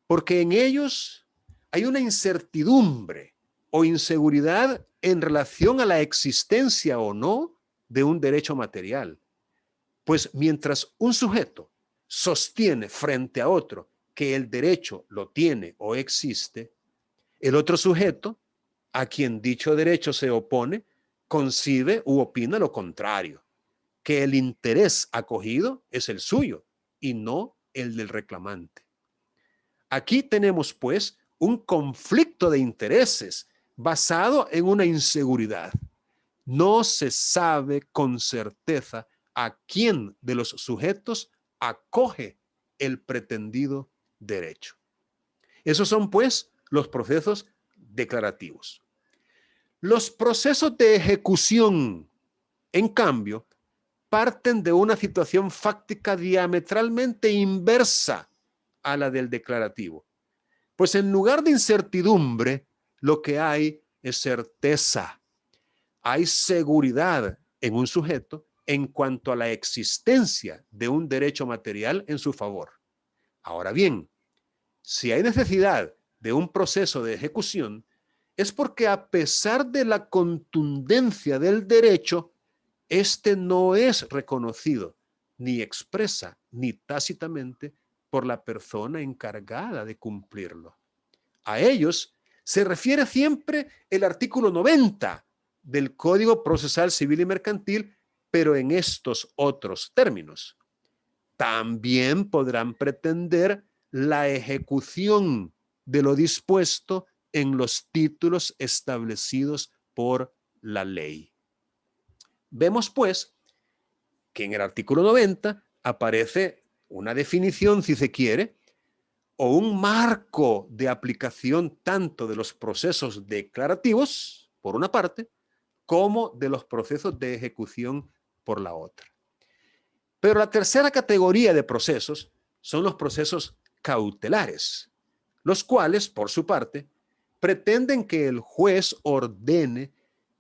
A: porque en ellos hay una incertidumbre o inseguridad en relación a la existencia o no de un derecho material. Pues mientras un sujeto sostiene frente a otro que el derecho lo tiene o existe, el otro sujeto, a quien dicho derecho se opone, concibe u opina lo contrario, que el interés acogido es el suyo y no el del reclamante. Aquí tenemos, pues, un conflicto de intereses basado en una inseguridad. No se sabe con certeza a quién de los sujetos acoge el pretendido derecho. Esos son, pues, los procesos declarativos. Los procesos de ejecución, en cambio, parten de una situación fáctica diametralmente inversa a la del declarativo. Pues en lugar de incertidumbre, lo que hay es certeza. Hay seguridad en un sujeto en cuanto a la existencia de un derecho material en su favor. Ahora bien, si hay necesidad de un proceso de ejecución, es porque a pesar de la contundencia del derecho, este no es reconocido ni expresa ni tácitamente por la persona encargada de cumplirlo. A ellos se refiere siempre el artículo 90 del Código Procesal Civil y Mercantil, pero en estos otros términos. También podrán pretender la ejecución de lo dispuesto en los títulos establecidos por la ley. Vemos, pues, que en el artículo 90 aparece una definición, si se quiere, o un marco de aplicación tanto de los procesos declarativos, por una parte, como de los procesos de ejecución por la otra. Pero la tercera categoría de procesos son los procesos cautelares, los cuales, por su parte, pretenden que el juez ordene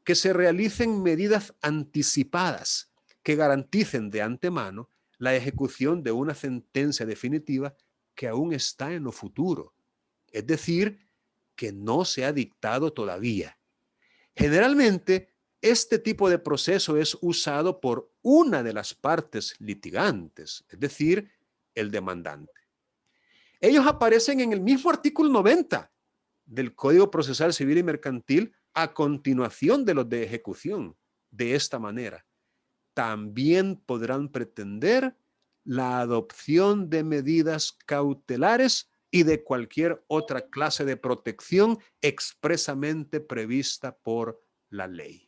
A: que se realicen medidas anticipadas que garanticen de antemano la ejecución de una sentencia definitiva que aún está en lo futuro, es decir, que no se ha dictado todavía. Generalmente, este tipo de proceso es usado por una de las partes litigantes, es decir, el demandante. Ellos aparecen en el mismo artículo 90 del Código Procesal Civil y Mercantil a continuación de los de ejecución. De esta manera, también podrán pretender la adopción de medidas cautelares y de cualquier otra clase de protección expresamente prevista por la ley.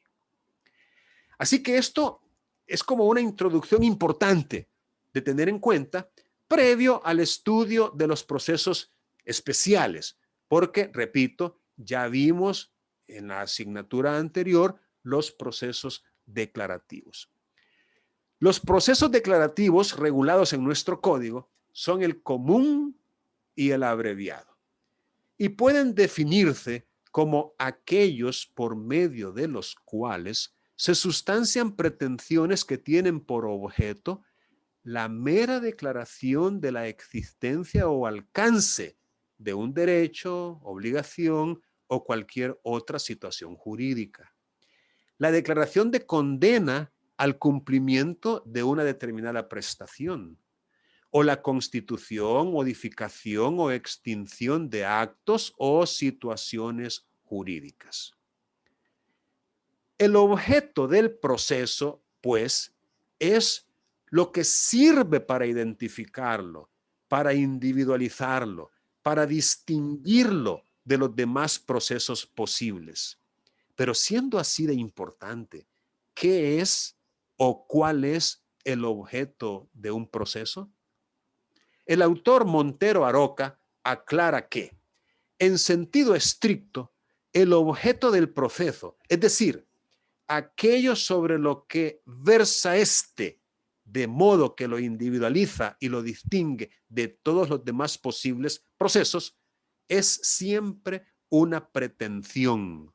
A: Así que esto es como una introducción importante de tener en cuenta previo al estudio de los procesos especiales, porque, repito, ya vimos en la asignatura anterior los procesos declarativos. Los procesos declarativos regulados en nuestro código son el común y el abreviado, y pueden definirse como aquellos por medio de los cuales se sustancian pretensiones que tienen por objeto la mera declaración de la existencia o alcance de un derecho, obligación o cualquier otra situación jurídica. La declaración de condena al cumplimiento de una determinada prestación, o la constitución, modificación o extinción de actos o situaciones jurídicas. El objeto del proceso, pues, es lo que sirve para identificarlo, para individualizarlo, para distinguirlo de los demás procesos posibles. Pero siendo así de importante, ¿qué es o cuál es el objeto de un proceso? El autor Montero Aroca aclara que, en sentido estricto, el objeto del proceso, es decir, aquello sobre lo que versa éste, de modo que lo individualiza y lo distingue de todos los demás posibles procesos, es siempre una pretensión,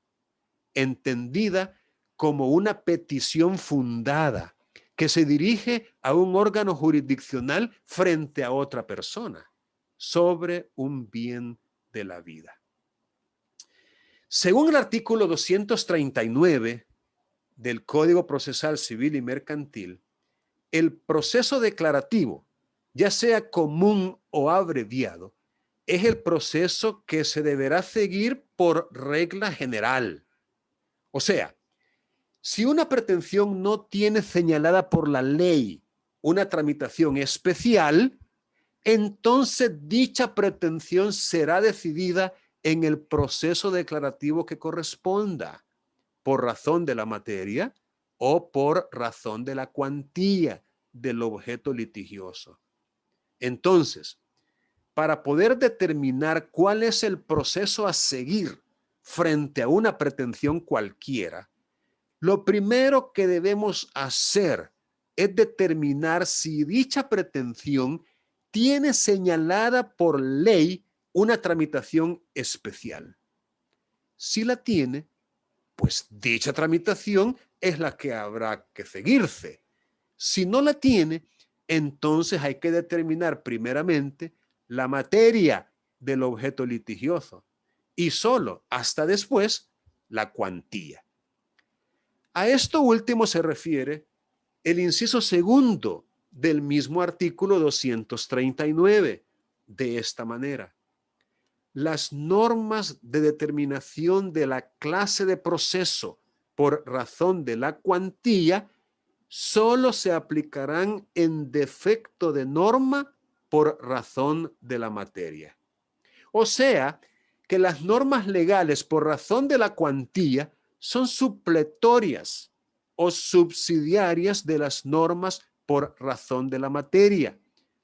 A: entendida como una petición fundada, que se dirige a un órgano jurisdiccional frente a otra persona sobre un bien de la vida. Según el artículo 239 del Código Procesal Civil y Mercantil, el proceso declarativo, ya sea común o abreviado, es el proceso que se deberá seguir por regla general. O sea, si una pretensión no tiene señalada por la ley una tramitación especial, entonces dicha pretensión será decidida en el proceso declarativo que corresponda, por razón de la materia o por razón de la cuantía del objeto litigioso. Entonces, para poder determinar cuál es el proceso a seguir frente a una pretensión cualquiera, lo primero que debemos hacer es determinar si dicha pretensión tiene señalada por ley una tramitación especial. Si la tiene, pues dicha tramitación es la que habrá que seguirse. Si no la tiene, entonces hay que determinar primeramente la materia del objeto litigioso y solo hasta después la cuantía. A esto último se refiere el inciso segundo del mismo artículo 239, de esta manera. Las normas de determinación de la clase de proceso por razón de la cuantía solo se aplicarán en defecto de norma por razón de la materia. O sea, que las normas legales por razón de la cuantía son supletorias o subsidiarias de las normas por razón de la materia,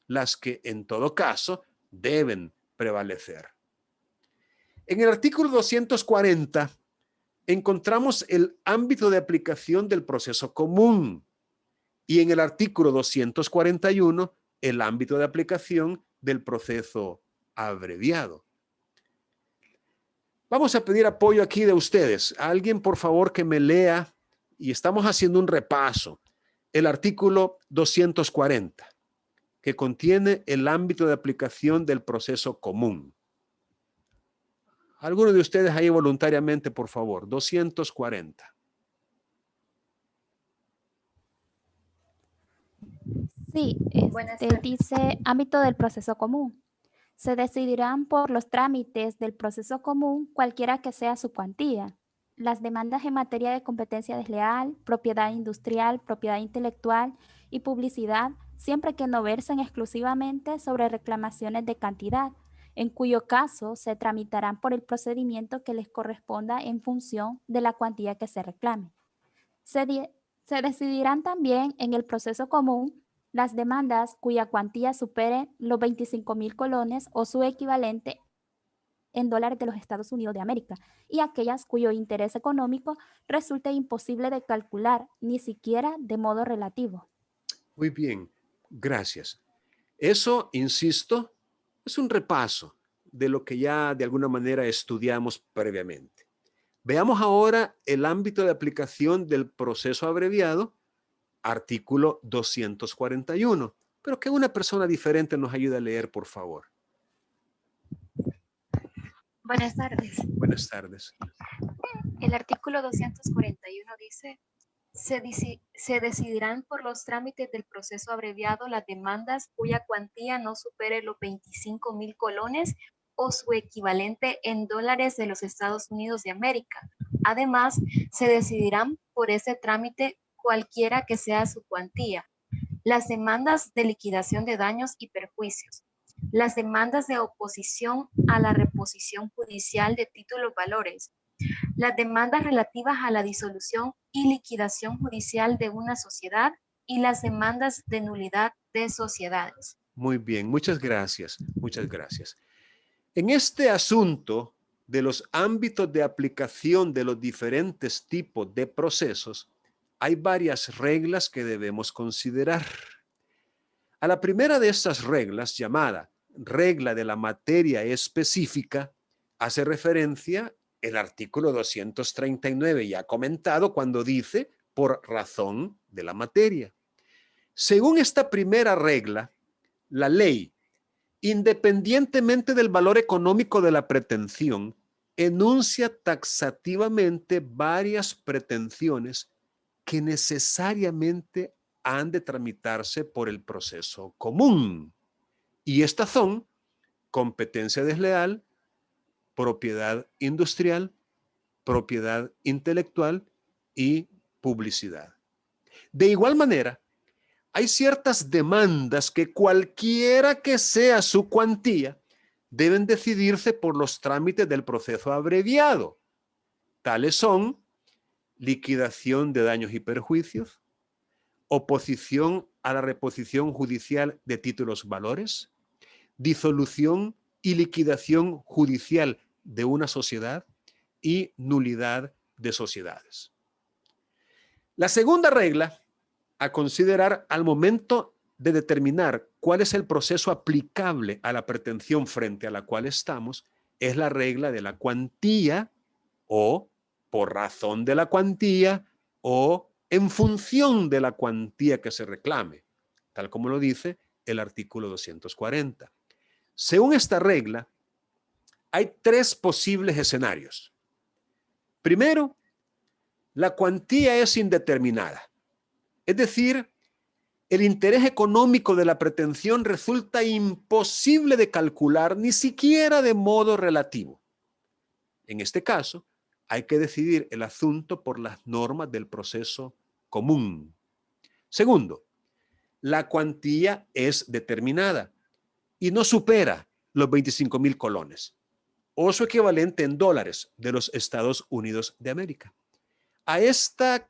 A: las que en todo caso deben prevalecer. En el artículo 240 encontramos el ámbito de aplicación del proceso común y en el artículo 241 el ámbito de aplicación del proceso abreviado. Vamos a pedir apoyo aquí de ustedes. Alguien, por favor, que me lea, y estamos haciendo un repaso, el artículo 240, que contiene el ámbito de aplicación del proceso común. Alguno de ustedes ahí voluntariamente, por favor. 240.
F: Sí, dice ámbito del proceso común. Se decidirán por los trámites del proceso común, cualquiera que sea su cuantía. Las demandas en materia de competencia desleal, propiedad industrial, propiedad intelectual y publicidad, siempre que no versen exclusivamente sobre reclamaciones de cantidad, en cuyo caso se tramitarán por el procedimiento que les corresponda en función de la cuantía que se reclame. Se decidirán también en el proceso común las demandas cuya cuantía supere los 25,000 colones o su equivalente en dólares de los Estados Unidos de América, y aquellas cuyo interés económico resulte imposible de calcular, ni siquiera de modo relativo.
A: Muy bien, gracias. Eso, insisto, es un repaso de lo que ya de alguna manera estudiamos previamente. Veamos ahora el ámbito de aplicación del proceso abreviado, artículo 241, pero que una persona diferente nos ayude a leer, por favor.
G: Buenas tardes.
A: Buenas tardes.
G: El artículo 241 dice, se decidirán por los trámites del proceso abreviado las demandas cuya cuantía no supere los 25,000 colones o su equivalente en dólares de los Estados Unidos de América. Además, se decidirán por ese trámite cualquiera que sea su cuantía. Las demandas de liquidación de daños y perjuicios. Las demandas de oposición a la reposición judicial de títulos valores. Las demandas relativas a la disolución y liquidación judicial de una sociedad y las demandas de nulidad de sociedades.
A: Muy bien, muchas gracias, muchas gracias. En este asunto de los ámbitos de aplicación de los diferentes tipos de procesos, hay varias reglas que debemos considerar. A la primera de estas reglas, llamada regla de la materia específica, hace referencia el artículo 239 ya comentado cuando dice por razón de la materia. Según esta primera regla, la ley, independientemente del valor económico de la pretensión, enuncia taxativamente varias pretensiones que necesariamente han de tramitarse por el proceso común. Y estas son competencia desleal, propiedad industrial, propiedad intelectual y publicidad. De igual manera, hay ciertas demandas que cualquiera que sea su cuantía, deben decidirse por los trámites del proceso abreviado. Tales son liquidación de daños y perjuicios, oposición a la reposición judicial de títulos valores, disolución y liquidación judicial de una sociedad y nulidad de sociedades. La segunda regla a considerar al momento de determinar cuál es el proceso aplicable a la pretensión frente a la cual estamos es la regla de la cuantía o por razón de la cuantía o en función de la cuantía que se reclame, tal como lo dice el artículo 240. Según esta regla, hay tres posibles escenarios. Primero, la cuantía es indeterminada. Es decir, el interés económico de la pretensión resulta imposible de calcular ni siquiera de modo relativo. En este caso, hay que decidir el asunto por las normas del proceso común. Segundo, la cuantía es determinada y no supera los 25,000 colones o su equivalente en dólares de los Estados Unidos de América. A esta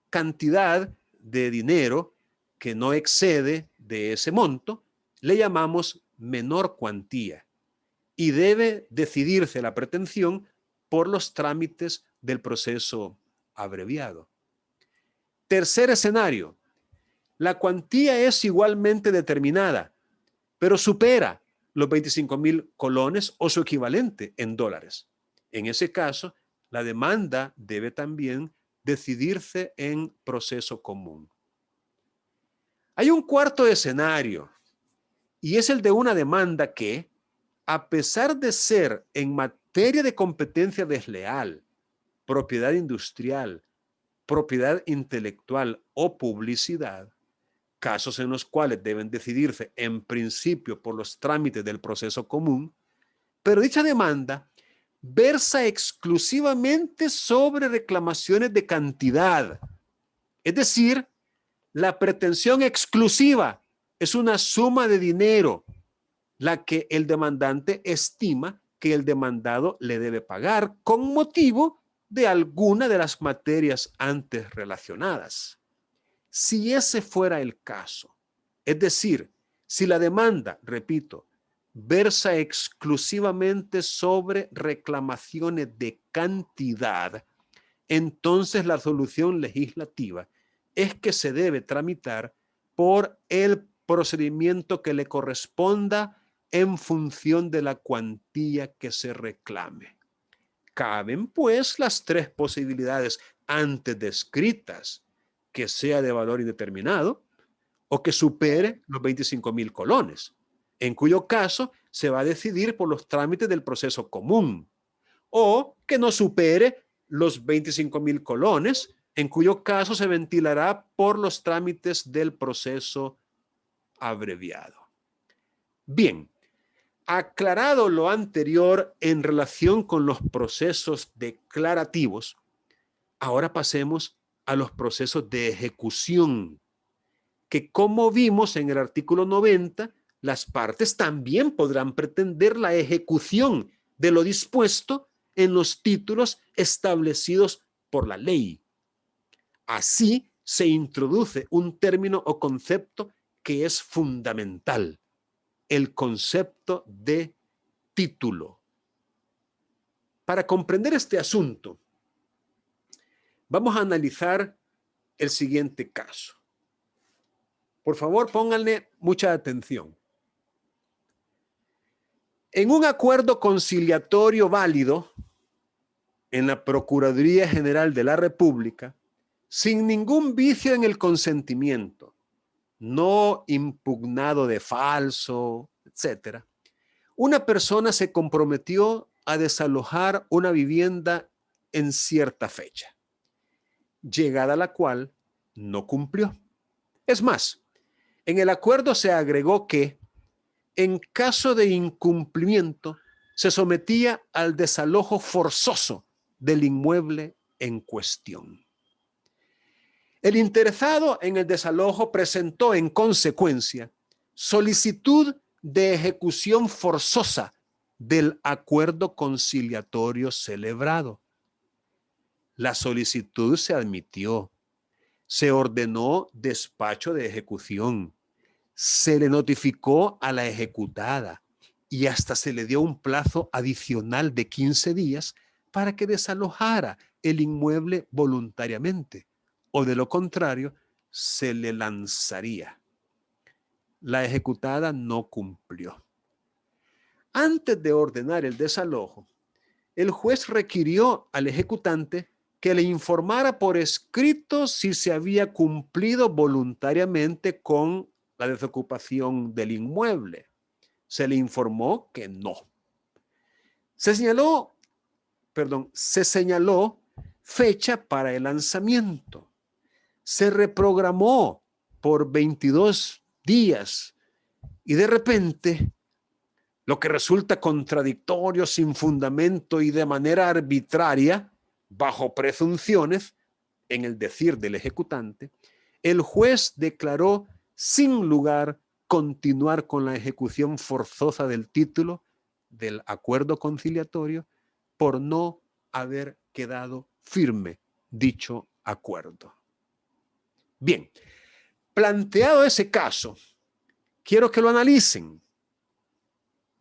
A: cantidad de dinero que no excede de ese monto, le llamamos menor cuantía y debe decidirse la pretensión por los trámites del proceso abreviado. Tercer escenario, la cuantía es igualmente determinada, pero supera los 25,000 colones o su equivalente en dólares. En ese caso, la demanda debe también decidirse en proceso común. Hay un cuarto escenario y es el de una demanda que, a pesar de ser en materia de competencia desleal, propiedad industrial, propiedad intelectual o publicidad, casos en los cuales deben decidirse en principio por los trámites del proceso común, pero dicha demanda versa exclusivamente sobre reclamaciones de cantidad. Es decir, la pretensión exclusiva es una suma de dinero, la que el demandante estima que el demandado le debe pagar con motivo de alguna de las materias antes relacionadas. Si ese fuera el caso, Es decir, si la demanda, repito, versa exclusivamente sobre reclamaciones de cantidad, entonces la solución legislativa es que se debe tramitar por el procedimiento que le corresponda en función de la cuantía que se reclame. Caben, pues, las tres posibilidades antes descritas, que sea de valor indeterminado o que supere los 25.000 colones, en cuyo caso se va a decidir por los trámites del proceso común, o que no supere los 25.000 colones, en cuyo caso se ventilará por los trámites del proceso abreviado. Bien, aclarado lo anterior en relación con los procesos declarativos, ahora pasemos a los procesos de ejecución, que como vimos en el artículo 90, las partes también podrán pretender la ejecución de lo dispuesto en los títulos establecidos por la ley. Así se introduce un término o concepto que es fundamental, el concepto de título. Para comprender este asunto, vamos a analizar el siguiente caso. Por favor, pónganle mucha atención. En un acuerdo conciliatorio válido en la Procuraduría General de la República, sin ningún vicio en el consentimiento, no impugnado de falso, etc., una persona se comprometió a desalojar una vivienda en cierta fecha, llegada la cual no cumplió. Es más, en el acuerdo se agregó que, en caso de incumplimiento, se sometía al desalojo forzoso del inmueble en cuestión. El interesado en el desalojo presentó en consecuencia solicitud de ejecución forzosa del acuerdo conciliatorio celebrado. La solicitud se admitió, se ordenó despacho de ejecución, se le notificó a la ejecutada y hasta se le dio un plazo adicional de 15 días para que desalojara el inmueble voluntariamente, o de lo contrario, se le lanzaría. La ejecutada no cumplió. Antes de ordenar el desalojo, el juez requirió al ejecutante que le informara por escrito si se había cumplido voluntariamente con la desocupación del inmueble. Se le informó que no. Se señaló fecha para el lanzamiento. Se reprogramó por 22 días y de repente, lo que resulta contradictorio, sin fundamento y de manera arbitraria, bajo presunciones, en el decir del ejecutante, el juez declaró sin lugar continuar con la ejecución forzosa del título del acuerdo conciliatorio por no haber quedado firme dicho acuerdo. Bien, planteado ese caso, quiero que lo analicen,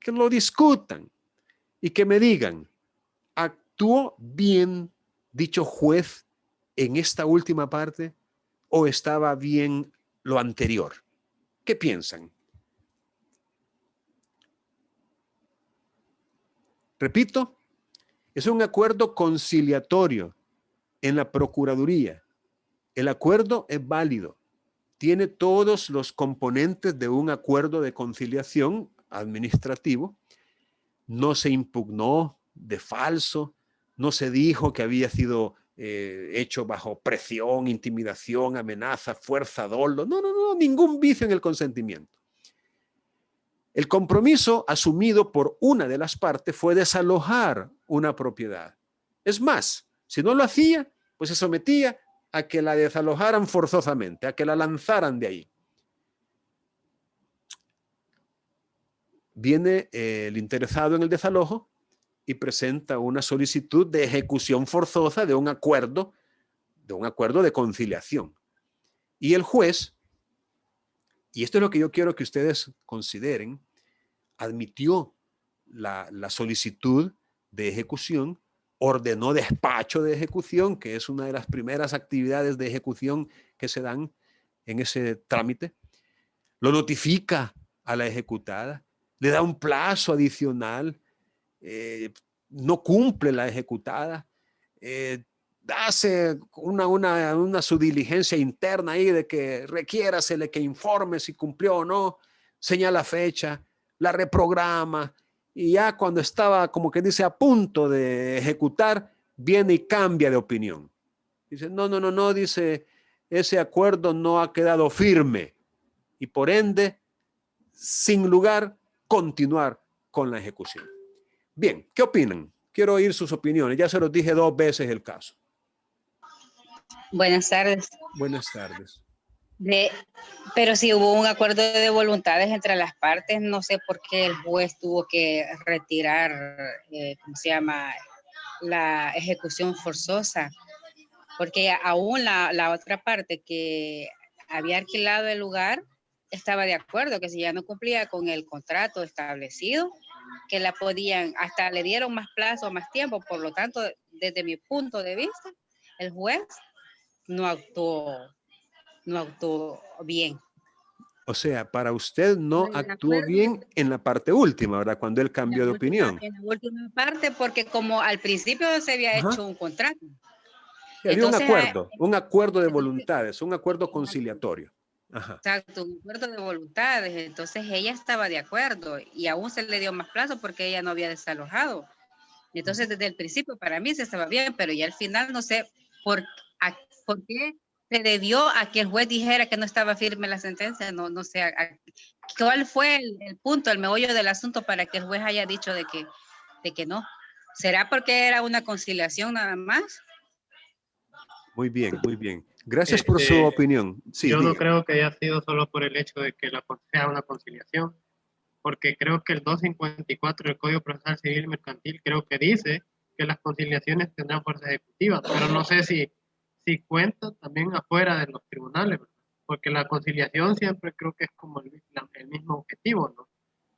A: que lo discutan y que me digan, ¿actuó bien dicho juez en esta última parte o estaba bien lo anterior? ¿Qué piensan? Repito, es un acuerdo conciliatorio en la Procuraduría. El acuerdo es válido, tiene todos los componentes de un acuerdo de conciliación administrativo, no se impugnó de falso, no se dijo que había sido hecho bajo presión, intimidación, amenaza, fuerza, dolo, no, ningún vicio en el consentimiento. El compromiso asumido por una de las partes fue desalojar una propiedad. Es más, si no lo hacía, pues se sometía a que la desalojaran forzosamente, a que la lanzaran de ahí. Viene el interesado en el desalojo y presenta una solicitud de ejecución forzosa de un acuerdo de conciliación. Y el juez y esto es lo que yo quiero que ustedes consideren, admitió la solicitud de ejecución, ordenó despacho de ejecución, que es una de las primeras actividades de ejecución que se dan en ese trámite, lo notifica a la ejecutada, le da un plazo adicional, no cumple la ejecutada, hace una su diligencia interna ahí de que requiérasele que informe si cumplió o no, señala fecha, la reprograma, y ya cuando estaba, como que dice, a punto de ejecutar, viene y cambia de opinión. Dice, no, dice, ese acuerdo no ha quedado firme y por ende, sin lugar, continuar con la ejecución. Bien, ¿qué opinan? Quiero oír sus opiniones. Ya se los dije 2 veces el caso.
H: Buenas tardes.
A: Buenas tardes.
H: Pero si hubo un acuerdo de voluntades entre las partes, no sé por qué el juez tuvo que retirar, ¿cómo se llama?, la ejecución forzosa, porque aún la otra parte que había alquilado el lugar estaba de acuerdo que si ya no cumplía con el contrato establecido, que la podían, hasta le dieron más plazo, más tiempo. Por lo tanto, desde mi punto de vista, el juez no actuó bien.
A: O sea, para usted no actuó bien en la parte última, ¿verdad? Cuando él cambió de opinión.
H: En la última parte, porque como al principio se había hecho un contrato.
A: Sí, había un acuerdo de voluntades, un acuerdo conciliatorio. Ajá.
H: Exacto, un acuerdo de voluntades. Entonces ella estaba de acuerdo y aún se le dio más plazo porque ella no había desalojado. Entonces desde el principio para mí se estaba bien, pero ya al final no sé por qué se debió a que el juez dijera que no estaba firme la sentencia. No sé cuál fue el punto, el meollo del asunto para que el juez haya dicho de que no. ¿Será porque era una conciliación nada más?
A: Muy bien, muy bien. Gracias por su opinión. Sí,
B: yo no creo que haya sido solo por el hecho de que sea una conciliación, porque creo que el 254 del Código Procesal Civil y Mercantil creo que dice que las conciliaciones tendrán fuerza ejecutiva, pero no sé si cuenta también afuera de los tribunales, ¿verdad? Porque la conciliación siempre creo que es como el mismo objetivo, ¿no?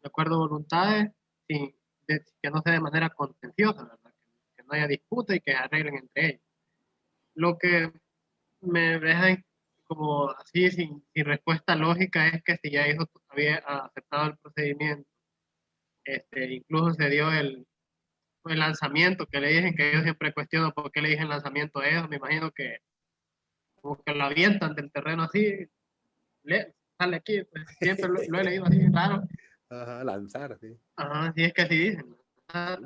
B: De acuerdo a voluntades, que no sea de manera contenciosa, ¿verdad? Que no haya disputa y que arreglen entre ellos. Lo que me deja como así sin respuesta lógica es que si ya había aceptado el procedimiento, incluso se dio el lanzamiento que le dicen, que yo siempre cuestiono por qué le dicen lanzamiento a ellos. Me imagino que como que lo avientan del terreno así, sale aquí, pues siempre lo he leído así, raro.
A: Ajá, lanzar, sí.
B: Ajá, sí, es que así dicen.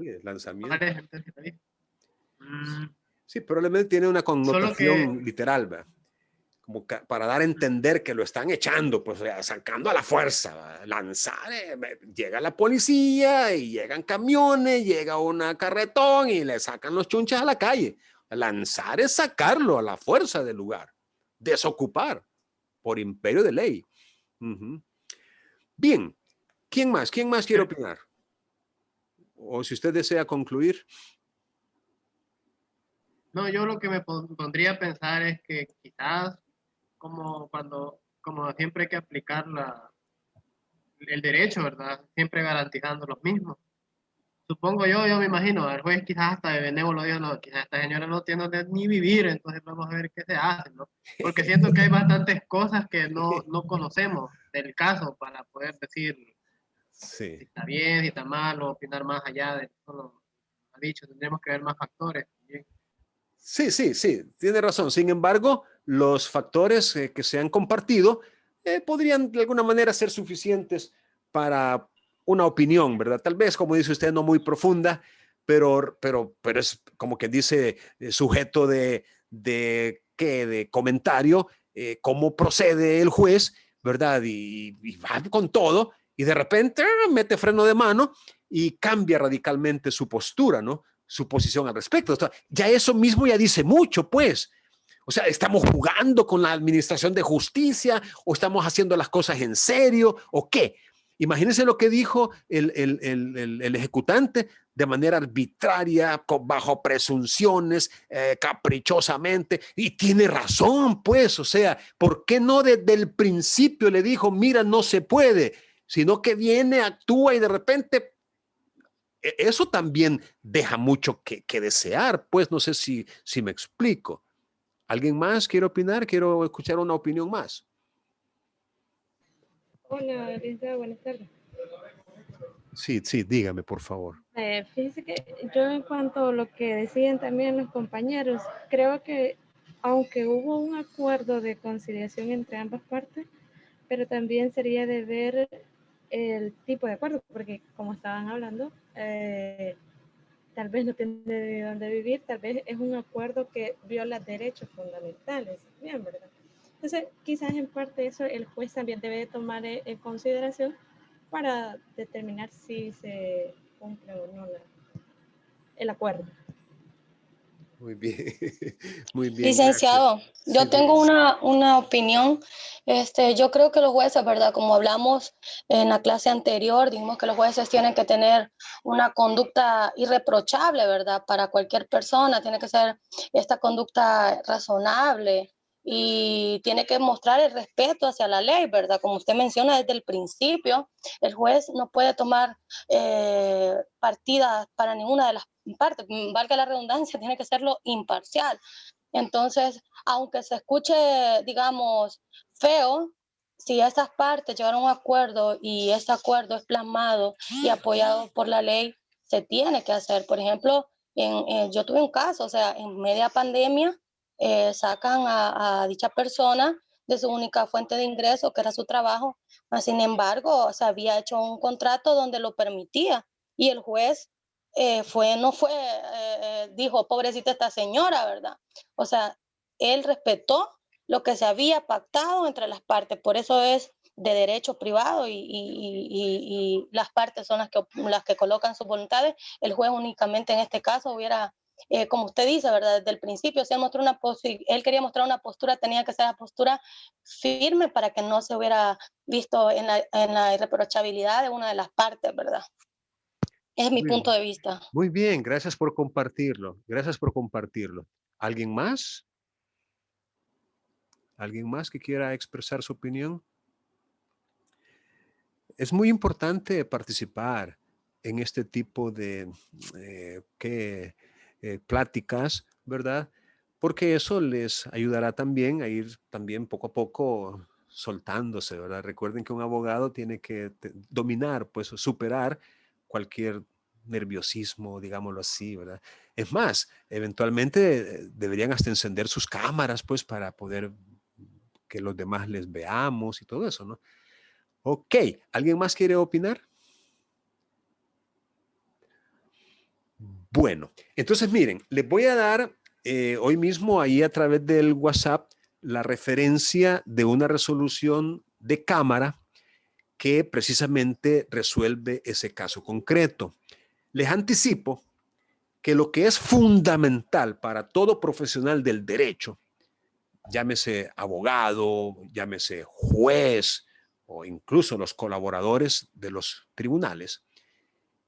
A: Sí, es lanzamiento. Sí, probablemente tiene una connotación literal, ¿verdad? Como para dar a entender que lo están echando, pues, o sea, sacando a la fuerza, ¿verdad? Lanzar, llega la policía y llegan camiones, llega una carretón y le sacan los chunches a la calle. Lanzar es sacarlo a la fuerza del lugar, desocupar por imperio de ley. Bien, ¿quién más quiere opinar? O si usted desea concluir.
B: No, yo lo que me pondría a pensar es que quizás como siempre hay que aplicar el derecho, ¿verdad? Siempre garantizando los mismos. Supongo yo me imagino, el juez quizás hasta de benévolo dijo, no, quizás esta señora no tiene donde ni vivir, entonces vamos a ver qué se hace, ¿no? Porque siento que hay bastantes cosas que no conocemos del caso para poder decir si está bien, si está mal, o opinar más allá de todo lo ha dicho. Tendremos que ver más factores también.
A: Sí, tiene razón. Sin embargo, los factores que se han compartido podrían de alguna manera ser suficientes para una opinión, ¿verdad? Tal vez, como dice usted, no muy profunda, pero es como que dice sujeto de comentario, cómo procede el juez, ¿verdad? Y va con todo y de repente mete freno de mano y cambia radicalmente su postura, ¿no? Su posición al respecto. Ya eso mismo ya dice mucho, pues. O sea, ¿estamos jugando con la administración de justicia o estamos haciendo las cosas en serio o qué? Imagínense lo que dijo el ejecutante de manera arbitraria, bajo presunciones, caprichosamente, y tiene razón, pues, o sea, ¿por qué no desde el principio le dijo, mira, no se puede, sino que viene, actúa y de repente eso también deja mucho que desear, pues no sé si me explico. ¿Alguien más quiere opinar? Quiero escuchar una opinión más.
I: Hola, Lisa, buenas tardes.
A: Sí, dígame, por favor.
I: Fíjese que yo en cuanto a lo que decían también los compañeros, creo que aunque hubo un acuerdo de conciliación entre ambas partes, pero también sería de ver el tipo de acuerdo, porque como estaban hablando, tal vez no tiene de dónde vivir, tal vez es un acuerdo que viola derechos fundamentales, bien, ¿verdad? Entonces, quizás en parte eso el juez también debe tomar en consideración para determinar si se cumple o no el acuerdo.
A: Muy bien, muy bien.
E: Licenciado,
A: Gracias.
E: yo
A: Sí,
E: tengo
A: dígame.
E: una opinión. Yo creo que los jueces, ¿verdad? Como hablamos en la clase anterior, dijimos que los jueces tienen que tener una conducta irreprochable, ¿verdad? Para cualquier persona, tiene que ser esta conducta razonable y tiene que mostrar el respeto hacia la ley, ¿verdad? Como usted menciona desde el principio, el juez no puede tomar partidas para ninguna de las partes, valga la redundancia, tiene que serlo imparcial. Entonces, aunque se escuche, digamos, feo, si esas partes llegaron a un acuerdo y ese acuerdo es plasmado y apoyado por la ley, se tiene que hacer. Por ejemplo, yo tuve un caso, o sea, en media pandemia, sacan a dicha persona de su única fuente de ingreso, que era su trabajo. Sin embargo, se había hecho un contrato donde lo permitía y el juez dijo, pobrecita esta señora, ¿verdad? O sea, él respetó lo que se había pactado entre las partes, por eso es de derecho privado y las partes son las que colocan sus voluntades. El juez únicamente en este caso hubiera, como usted dice, ¿verdad? Desde el principio, si él quería mostrar una postura, tenía que ser la postura firme para que no se hubiera visto en la irreprochabilidad de una de las partes, ¿verdad? Es mi punto de vista.
A: Muy bien, gracias por compartirlo. Gracias por compartirlo. ¿Alguien más? ¿Alguien más que quiera expresar su opinión? Es muy importante participar en este tipo de pláticas, ¿verdad? Porque eso les ayudará también a ir también poco a poco soltándose, ¿verdad? Recuerden que un abogado tiene que dominar, pues superar cualquier nerviosismo, digámoslo así, ¿verdad? Es más, eventualmente deberían hasta encender sus cámaras, pues, para poder que los demás les veamos y todo eso, ¿no? Ok, ¿alguien más quiere opinar? Bueno, entonces miren, les voy a dar hoy mismo ahí a través del WhatsApp la referencia de una resolución de Cámara que precisamente resuelve ese caso concreto. Les anticipo que lo que es fundamental para todo profesional del derecho, llámese abogado, llámese juez o incluso los colaboradores de los tribunales,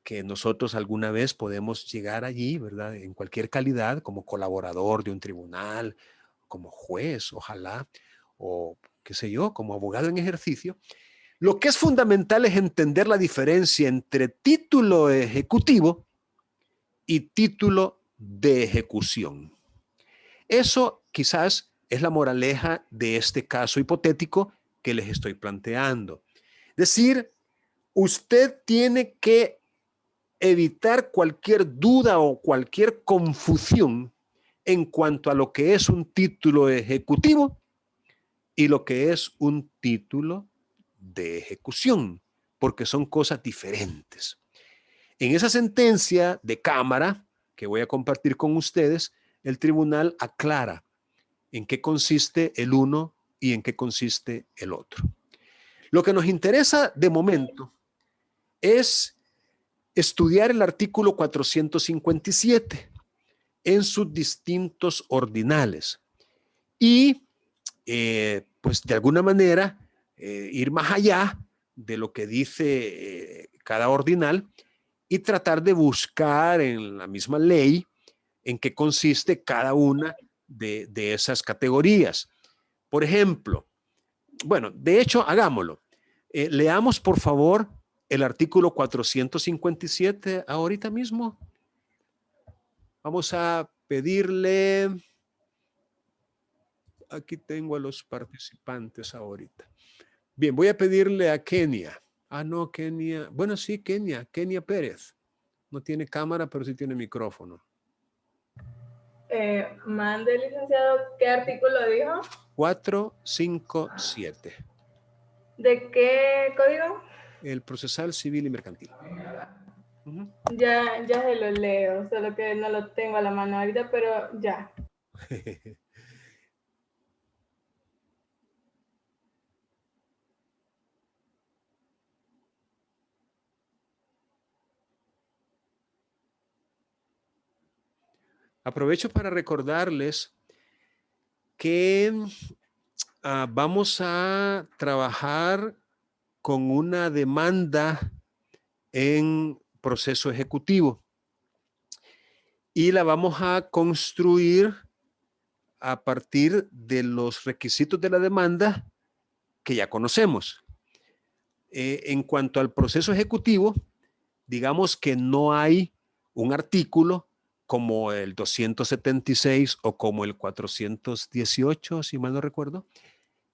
A: que nosotros alguna vez podemos llegar allí, ¿verdad? En cualquier calidad, como colaborador de un tribunal, como juez, ojalá, o qué sé yo, como abogado en ejercicio. Lo que es fundamental es entender la diferencia entre título ejecutivo y título de ejecución. Eso quizás es la moraleja de este caso hipotético que les estoy planteando. Es decir, usted tiene que evitar cualquier duda o cualquier confusión en cuanto a lo que es un título ejecutivo y lo que es un título de ejecución, porque son cosas diferentes. En esa sentencia de Cámara que voy a compartir con ustedes, el tribunal aclara en qué consiste el uno y en qué consiste el otro. Lo que nos interesa de momento es estudiar el artículo 457 en sus distintos ordinales y pues de alguna manera ir más allá de lo que dice cada ordinal y tratar de buscar en la misma ley en qué consiste cada una de esas categorías. Por ejemplo, bueno, de hecho, hagámoslo. Leamos, por favor, el artículo 457 ahorita mismo. Vamos a pedirle, aquí tengo a los participantes ahorita. Bien, voy a pedirle a Kenia. Ah, no, Kenia. Bueno, sí, Kenia Pérez. No tiene cámara, pero sí tiene micrófono.
J: Mande, licenciado, ¿qué artículo dijo?
A: 457.
J: ¿De qué código?
A: El procesal civil y mercantil.
J: Ya se lo leo, solo que no lo tengo a la mano ahorita, pero ya.
A: Aprovecho para recordarles que vamos a trabajar con una demanda en proceso ejecutivo y la vamos a construir a partir de los requisitos de la demanda que ya conocemos. En cuanto al proceso ejecutivo, digamos que no hay un artículo como el 276 o como el 418, si mal no recuerdo,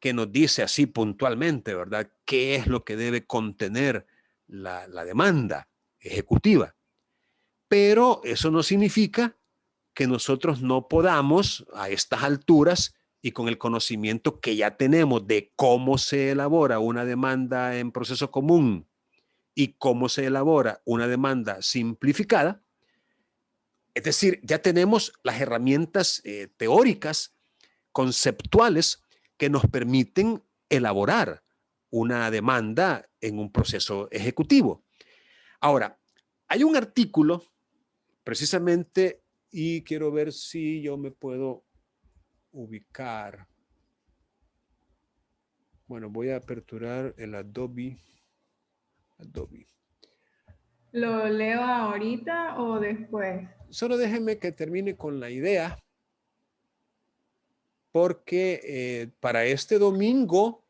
A: que nos dice así puntualmente, ¿verdad?, qué es lo que debe contener la demanda ejecutiva. Pero eso no significa que nosotros no podamos a estas alturas y con el conocimiento que ya tenemos de cómo se elabora una demanda en proceso común y cómo se elabora una demanda simplificada, es decir, ya tenemos las herramientas teóricas, conceptuales, que nos permiten elaborar una demanda en un proceso ejecutivo. Ahora, hay un artículo precisamente, y quiero ver si yo me puedo ubicar. Bueno, voy a aperturar el Adobe.
J: ¿Lo leo ahorita o después?
A: Solo déjenme que termine con la idea, porque para este domingo...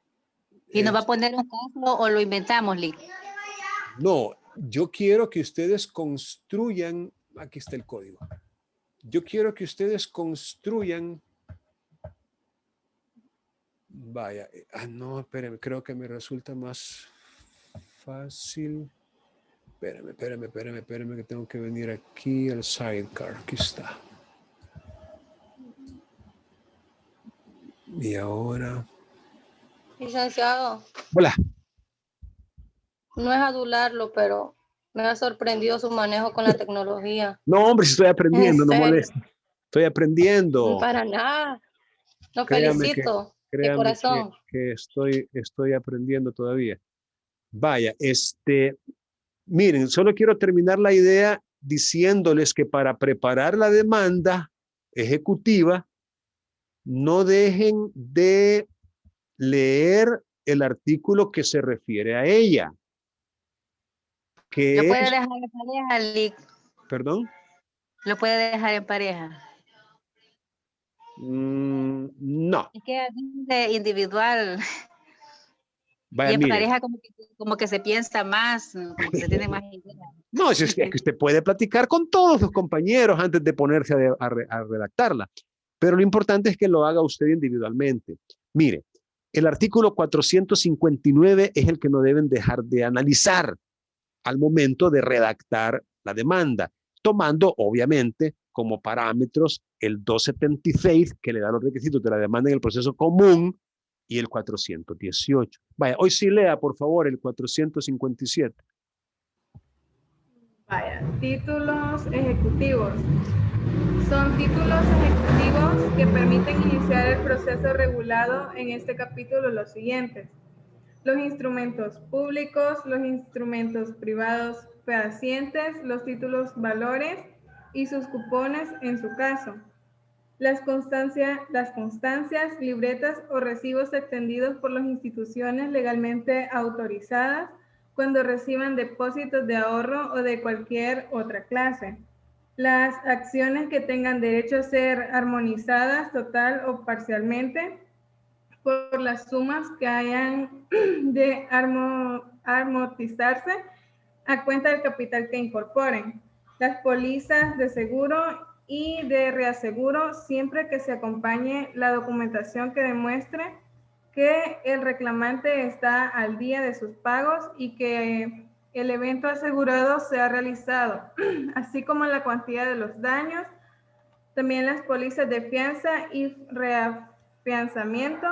H: ¿Y nos va a poner un caso o lo inventamos, Lee?
A: No, yo quiero que ustedes construyan... Aquí está el código. Yo quiero que ustedes construyan... Vaya, no, espérenme, creo que me resulta más fácil... Espérame, que tengo que venir aquí al sidecar. Aquí está. Y ahora...
E: Licenciado.
A: Hola.
E: No es adularlo, pero me ha sorprendido su manejo con la tecnología.
A: No, hombre, si estoy aprendiendo, no moleste. Estoy aprendiendo.
E: Para nada. Lo
A: Créame
E: felicito. De
A: créame
E: corazón.
A: que estoy aprendiendo todavía. Vaya, miren, solo quiero terminar la idea diciéndoles que para preparar la demanda ejecutiva, no dejen de leer el artículo que se refiere a ella.
H: ¿Lo puede dejar en pareja, Lick?
A: ¿Perdón?
H: ¿Lo puede dejar en pareja?
A: No.
H: Es que es individual.
A: Vaya,
H: y en
A: mire.
H: pareja como que se piensa más, como que se tiene más ideas.
A: No, es que usted puede platicar con todos sus compañeros antes de ponerse a redactarla. Pero lo importante es que lo haga usted individualmente. Mire, el artículo 459 es el que no deben dejar de analizar al momento de redactar la demanda, tomando obviamente como parámetros el 276 que le da los requisitos de la demanda en el proceso común y el 418. Vaya, hoy sí lea por favor el 457.
J: Vaya, títulos ejecutivos. Son títulos ejecutivos que permiten iniciar el proceso regulado en este capítulo los siguientes: los instrumentos públicos, los instrumentos privados fehacientes, los títulos valores y sus cupones en su caso, las constancias, libretas o recibos extendidos por las instituciones legalmente autorizadas cuando reciban depósitos de ahorro o de cualquier otra clase. Las acciones que tengan derecho a ser armonizadas total o parcialmente por las sumas que hayan de amortizarse a cuenta del capital que incorporen. Las pólizas de seguro y de reaseguro siempre que se acompañe la documentación que demuestre que el reclamante está al día de sus pagos y que el evento asegurado se ha realizado, así como la cuantía de los daños, también las pólizas de fianza y reafianzamiento,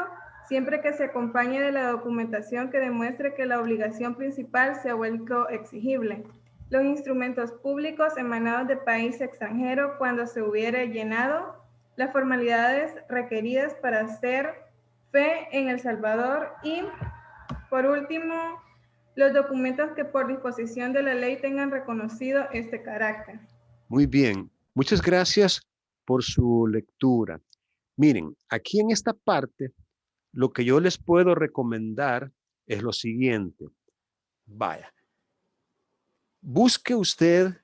J: siempre que se acompañe de la documentación que demuestre que la obligación principal se ha vuelto exigible. Los instrumentos públicos emanados de país extranjero cuando se hubiere llenado las formalidades requeridas para hacer fe en El Salvador y, por último, los documentos que por disposición de la ley tengan reconocido este carácter.
A: Muy bien, muchas gracias por su lectura. Miren, aquí en esta parte, lo que yo les puedo recomendar es lo siguiente. Vaya, busque usted,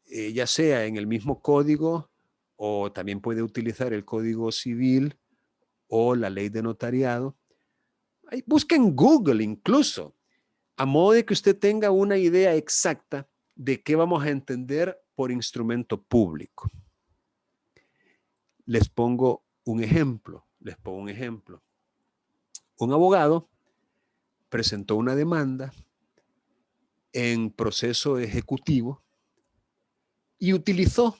A: ya sea en el mismo código o también puede utilizar el Código Civil o la Ley de Notariado. Busque en Google incluso, a modo de que usted tenga una idea exacta de qué vamos a entender por instrumento público. Les pongo un ejemplo. Un abogado presentó una demanda en proceso ejecutivo y utilizó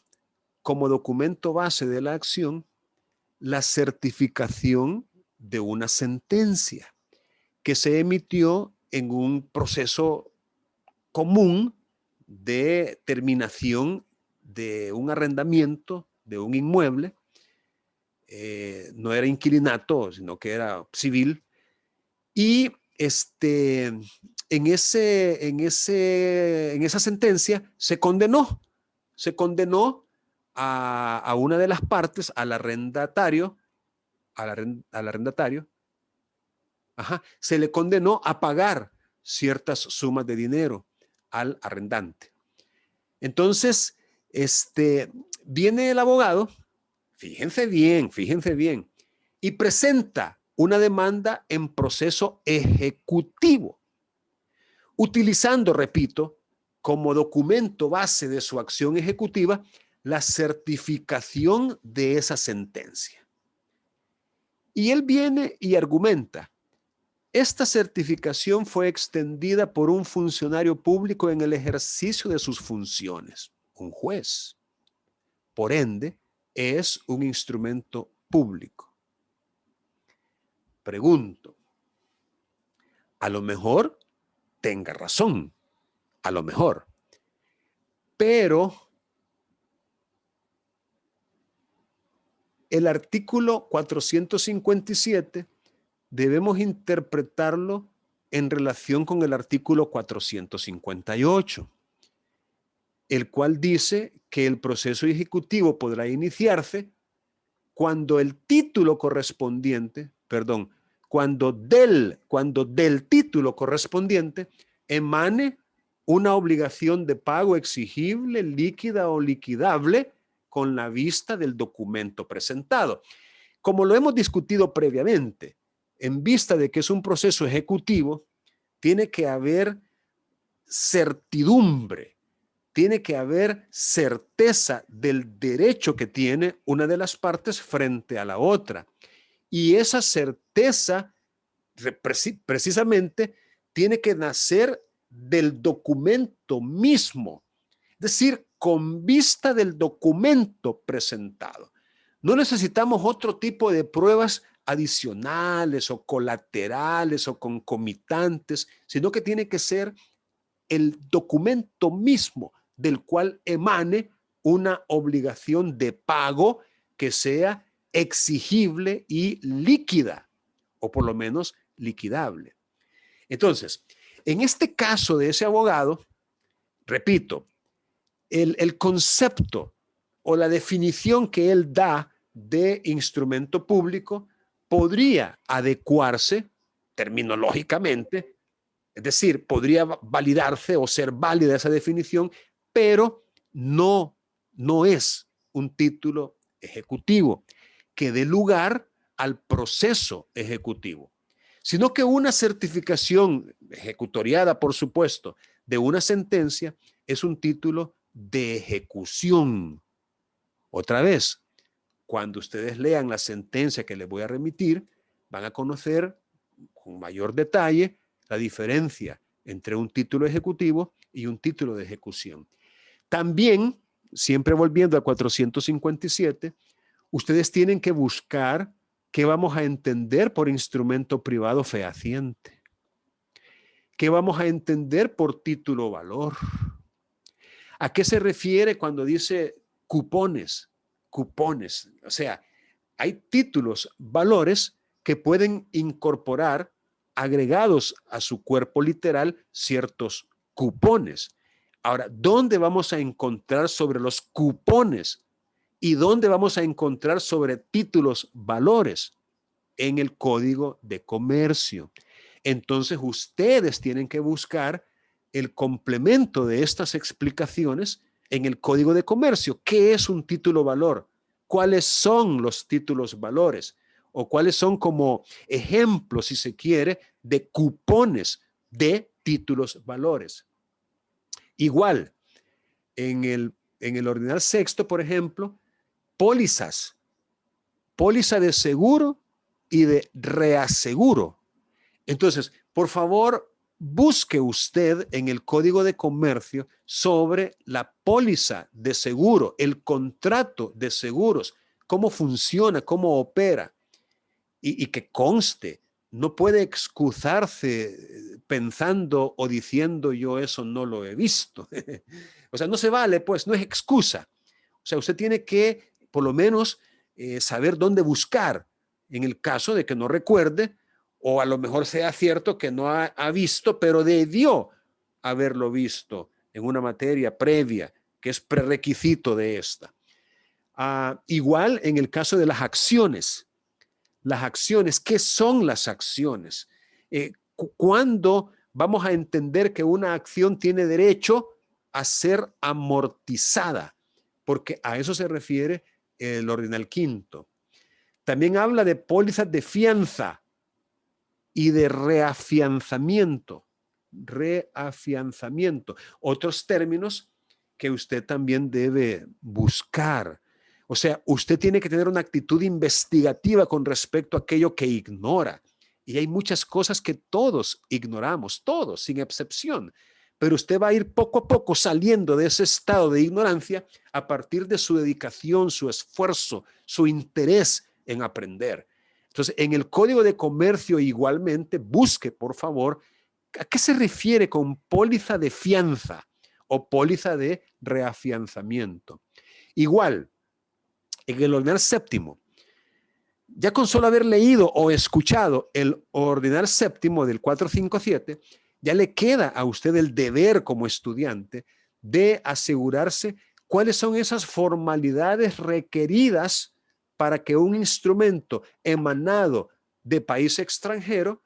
A: como documento base de la acción la certificación de una sentencia que se emitió en un proceso común de terminación de un arrendamiento de un inmueble. No era inquilinato, sino que era civil. Y en esa sentencia se condenó a una de las partes, al arrendatario, se le condenó a pagar ciertas sumas de dinero al arrendante. Entonces, viene el abogado, fíjense bien, y presenta una demanda en proceso ejecutivo, utilizando, repito, como documento base de su acción ejecutiva, la certificación de esa sentencia. Y él viene y argumenta, esta certificación fue extendida por un funcionario público en el ejercicio de sus funciones, un juez. Por ende, es un instrumento público. Pregunto, a lo mejor tenga razón, a lo mejor, pero el artículo 457 debemos interpretarlo en relación con el artículo 458, el cual dice que el proceso ejecutivo podrá iniciarse cuando el título correspondiente, cuando del título correspondiente emane una obligación de pago exigible, líquida o liquidable con la vista del documento presentado. Como lo hemos discutido previamente, en vista de que es un proceso ejecutivo, tiene que haber certidumbre, tiene que haber certeza del derecho que tiene una de las partes frente a la otra. Y esa certeza precisamente tiene que nacer del documento mismo, es decir, con vista del documento presentado. No necesitamos otro tipo de pruebas adicionales o colaterales o concomitantes, sino que tiene que ser el documento mismo del cual emane una obligación de pago que sea exigible y líquida, o por lo menos liquidable. Entonces, en este caso de ese abogado, repito, el concepto o la definición que él da de instrumento público podría adecuarse terminológicamente Es decir, podría validarse o ser válida esa definición, pero no es un título ejecutivo que dé lugar al proceso ejecutivo, sino que una certificación ejecutoriada, por supuesto, de una sentencia es un título de ejecución. Otra vez, cuando ustedes lean la sentencia que les voy a remitir, van a conocer con mayor detalle la diferencia entre un título ejecutivo y un título de ejecución. También, siempre volviendo a 457, ustedes tienen que buscar qué vamos a entender por instrumento privado fehaciente. ¿Qué vamos a entender por título valor? ¿A qué se refiere cuando dice cupones? Cupones, o sea, hay títulos, valores que pueden incorporar agregados a su cuerpo literal ciertos cupones. Ahora, ¿dónde vamos a encontrar sobre los cupones y dónde vamos a encontrar sobre títulos valores? En el Código de Comercio. Entonces, ustedes tienen que buscar el complemento de estas explicaciones en el Código de Comercio. ¿Qué es un título valor? ¿Cuáles son los títulos valores? O cuáles son como ejemplos, si se quiere, de cupones de títulos valores. Igual, en el ordinal sexto, por ejemplo, pólizas. Póliza de seguro y de reaseguro. Entonces, por favor, busque usted en el Código de Comercio sobre la póliza de seguro, el contrato de seguros, cómo funciona, cómo opera, y que conste, no puede excusarse pensando o diciendo yo eso no lo he visto. O sea, no se vale, pues, no es excusa. O sea, usted tiene que, por lo menos, saber dónde buscar en el caso de que no recuerde, o a lo mejor sea cierto que no ha visto, pero debió haberlo visto en una materia previa, que es prerequisito de esta. Igual en el caso de las acciones. Las acciones, ¿qué son las acciones? ¿Cuándo vamos a entender que una acción tiene derecho a ser amortizada? Porque a eso se refiere el ordinal quinto. También habla de pólizas de fianza y de reafianzamiento. Reafianzamiento. Otros términos que usted también debe buscar. O sea, usted tiene que tener una actitud investigativa con respecto a aquello que ignora. Y hay muchas cosas que todos ignoramos, todos, sin excepción. Pero usted va a ir poco a poco saliendo de ese estado de ignorancia a partir de su dedicación, su esfuerzo, su interés en aprender. Entonces, en el Código de Comercio igualmente, busque, por favor, ¿a qué se refiere con póliza de fianza o póliza de reafianzamiento? Igual, en el ordinal séptimo, ya con solo haber leído o escuchado el ordinal séptimo del 457, ya le queda a usted el deber como estudiante de asegurarse cuáles son esas formalidades requeridas para que un instrumento emanado de país extranjero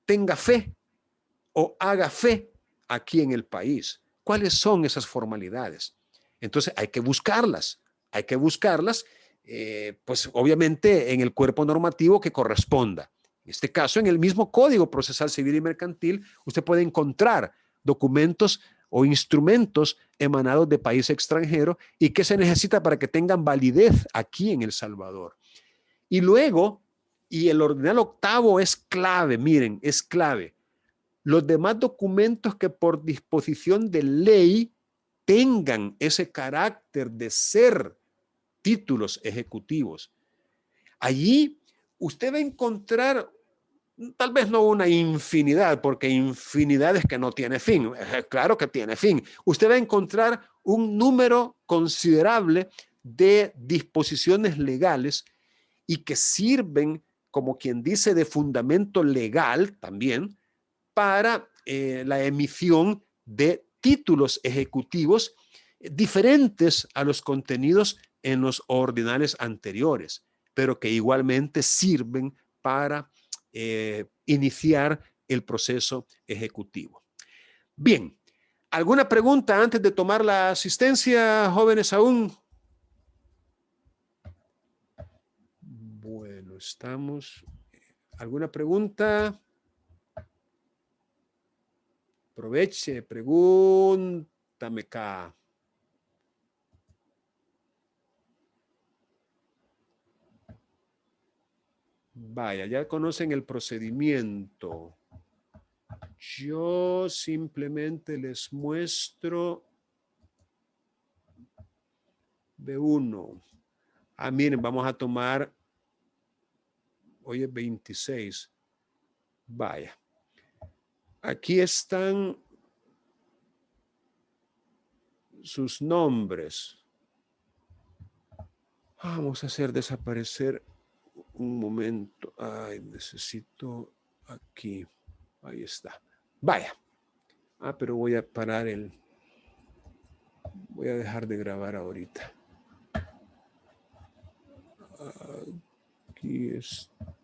A: tenga fe o haga fe aquí en el país. ¿Cuáles son esas formalidades? Entonces hay que buscarlas. Hay que buscarlas, pues obviamente en el cuerpo normativo que corresponda. En este caso, en el mismo Código Procesal Civil y Mercantil, usted puede encontrar documentos o instrumentos emanados de país extranjero y que se necesita para que tengan validez aquí en El Salvador. Y luego, y el ordinal octavo es clave, miren, es clave. Los demás documentos que por disposición de ley tengan ese carácter de ser títulos ejecutivos. Allí usted va a encontrar, tal vez no una infinidad, porque infinidad es que no tiene fin. Claro que tiene fin. Usted va a encontrar un número considerable de disposiciones legales y que sirven, como quien dice, de fundamento legal también para la emisión de títulos ejecutivos diferentes a los contenidos en los ordinales anteriores, pero que igualmente sirven para iniciar el proceso ejecutivo. Bien, ¿alguna pregunta antes de tomar la asistencia, jóvenes aún? Bueno, estamos. ¿Alguna pregunta? Aproveche, pregúntame acá. Vaya, ya conocen el procedimiento. Yo simplemente les muestro B1. Ah, miren, vamos a tomar, hoy es 26. Vaya. Aquí están sus nombres. Vamos a hacer desaparecer un momento. Ay, necesito aquí. Ahí está. Vaya. Ah, pero voy a parar voy a dejar de grabar ahorita. Aquí está.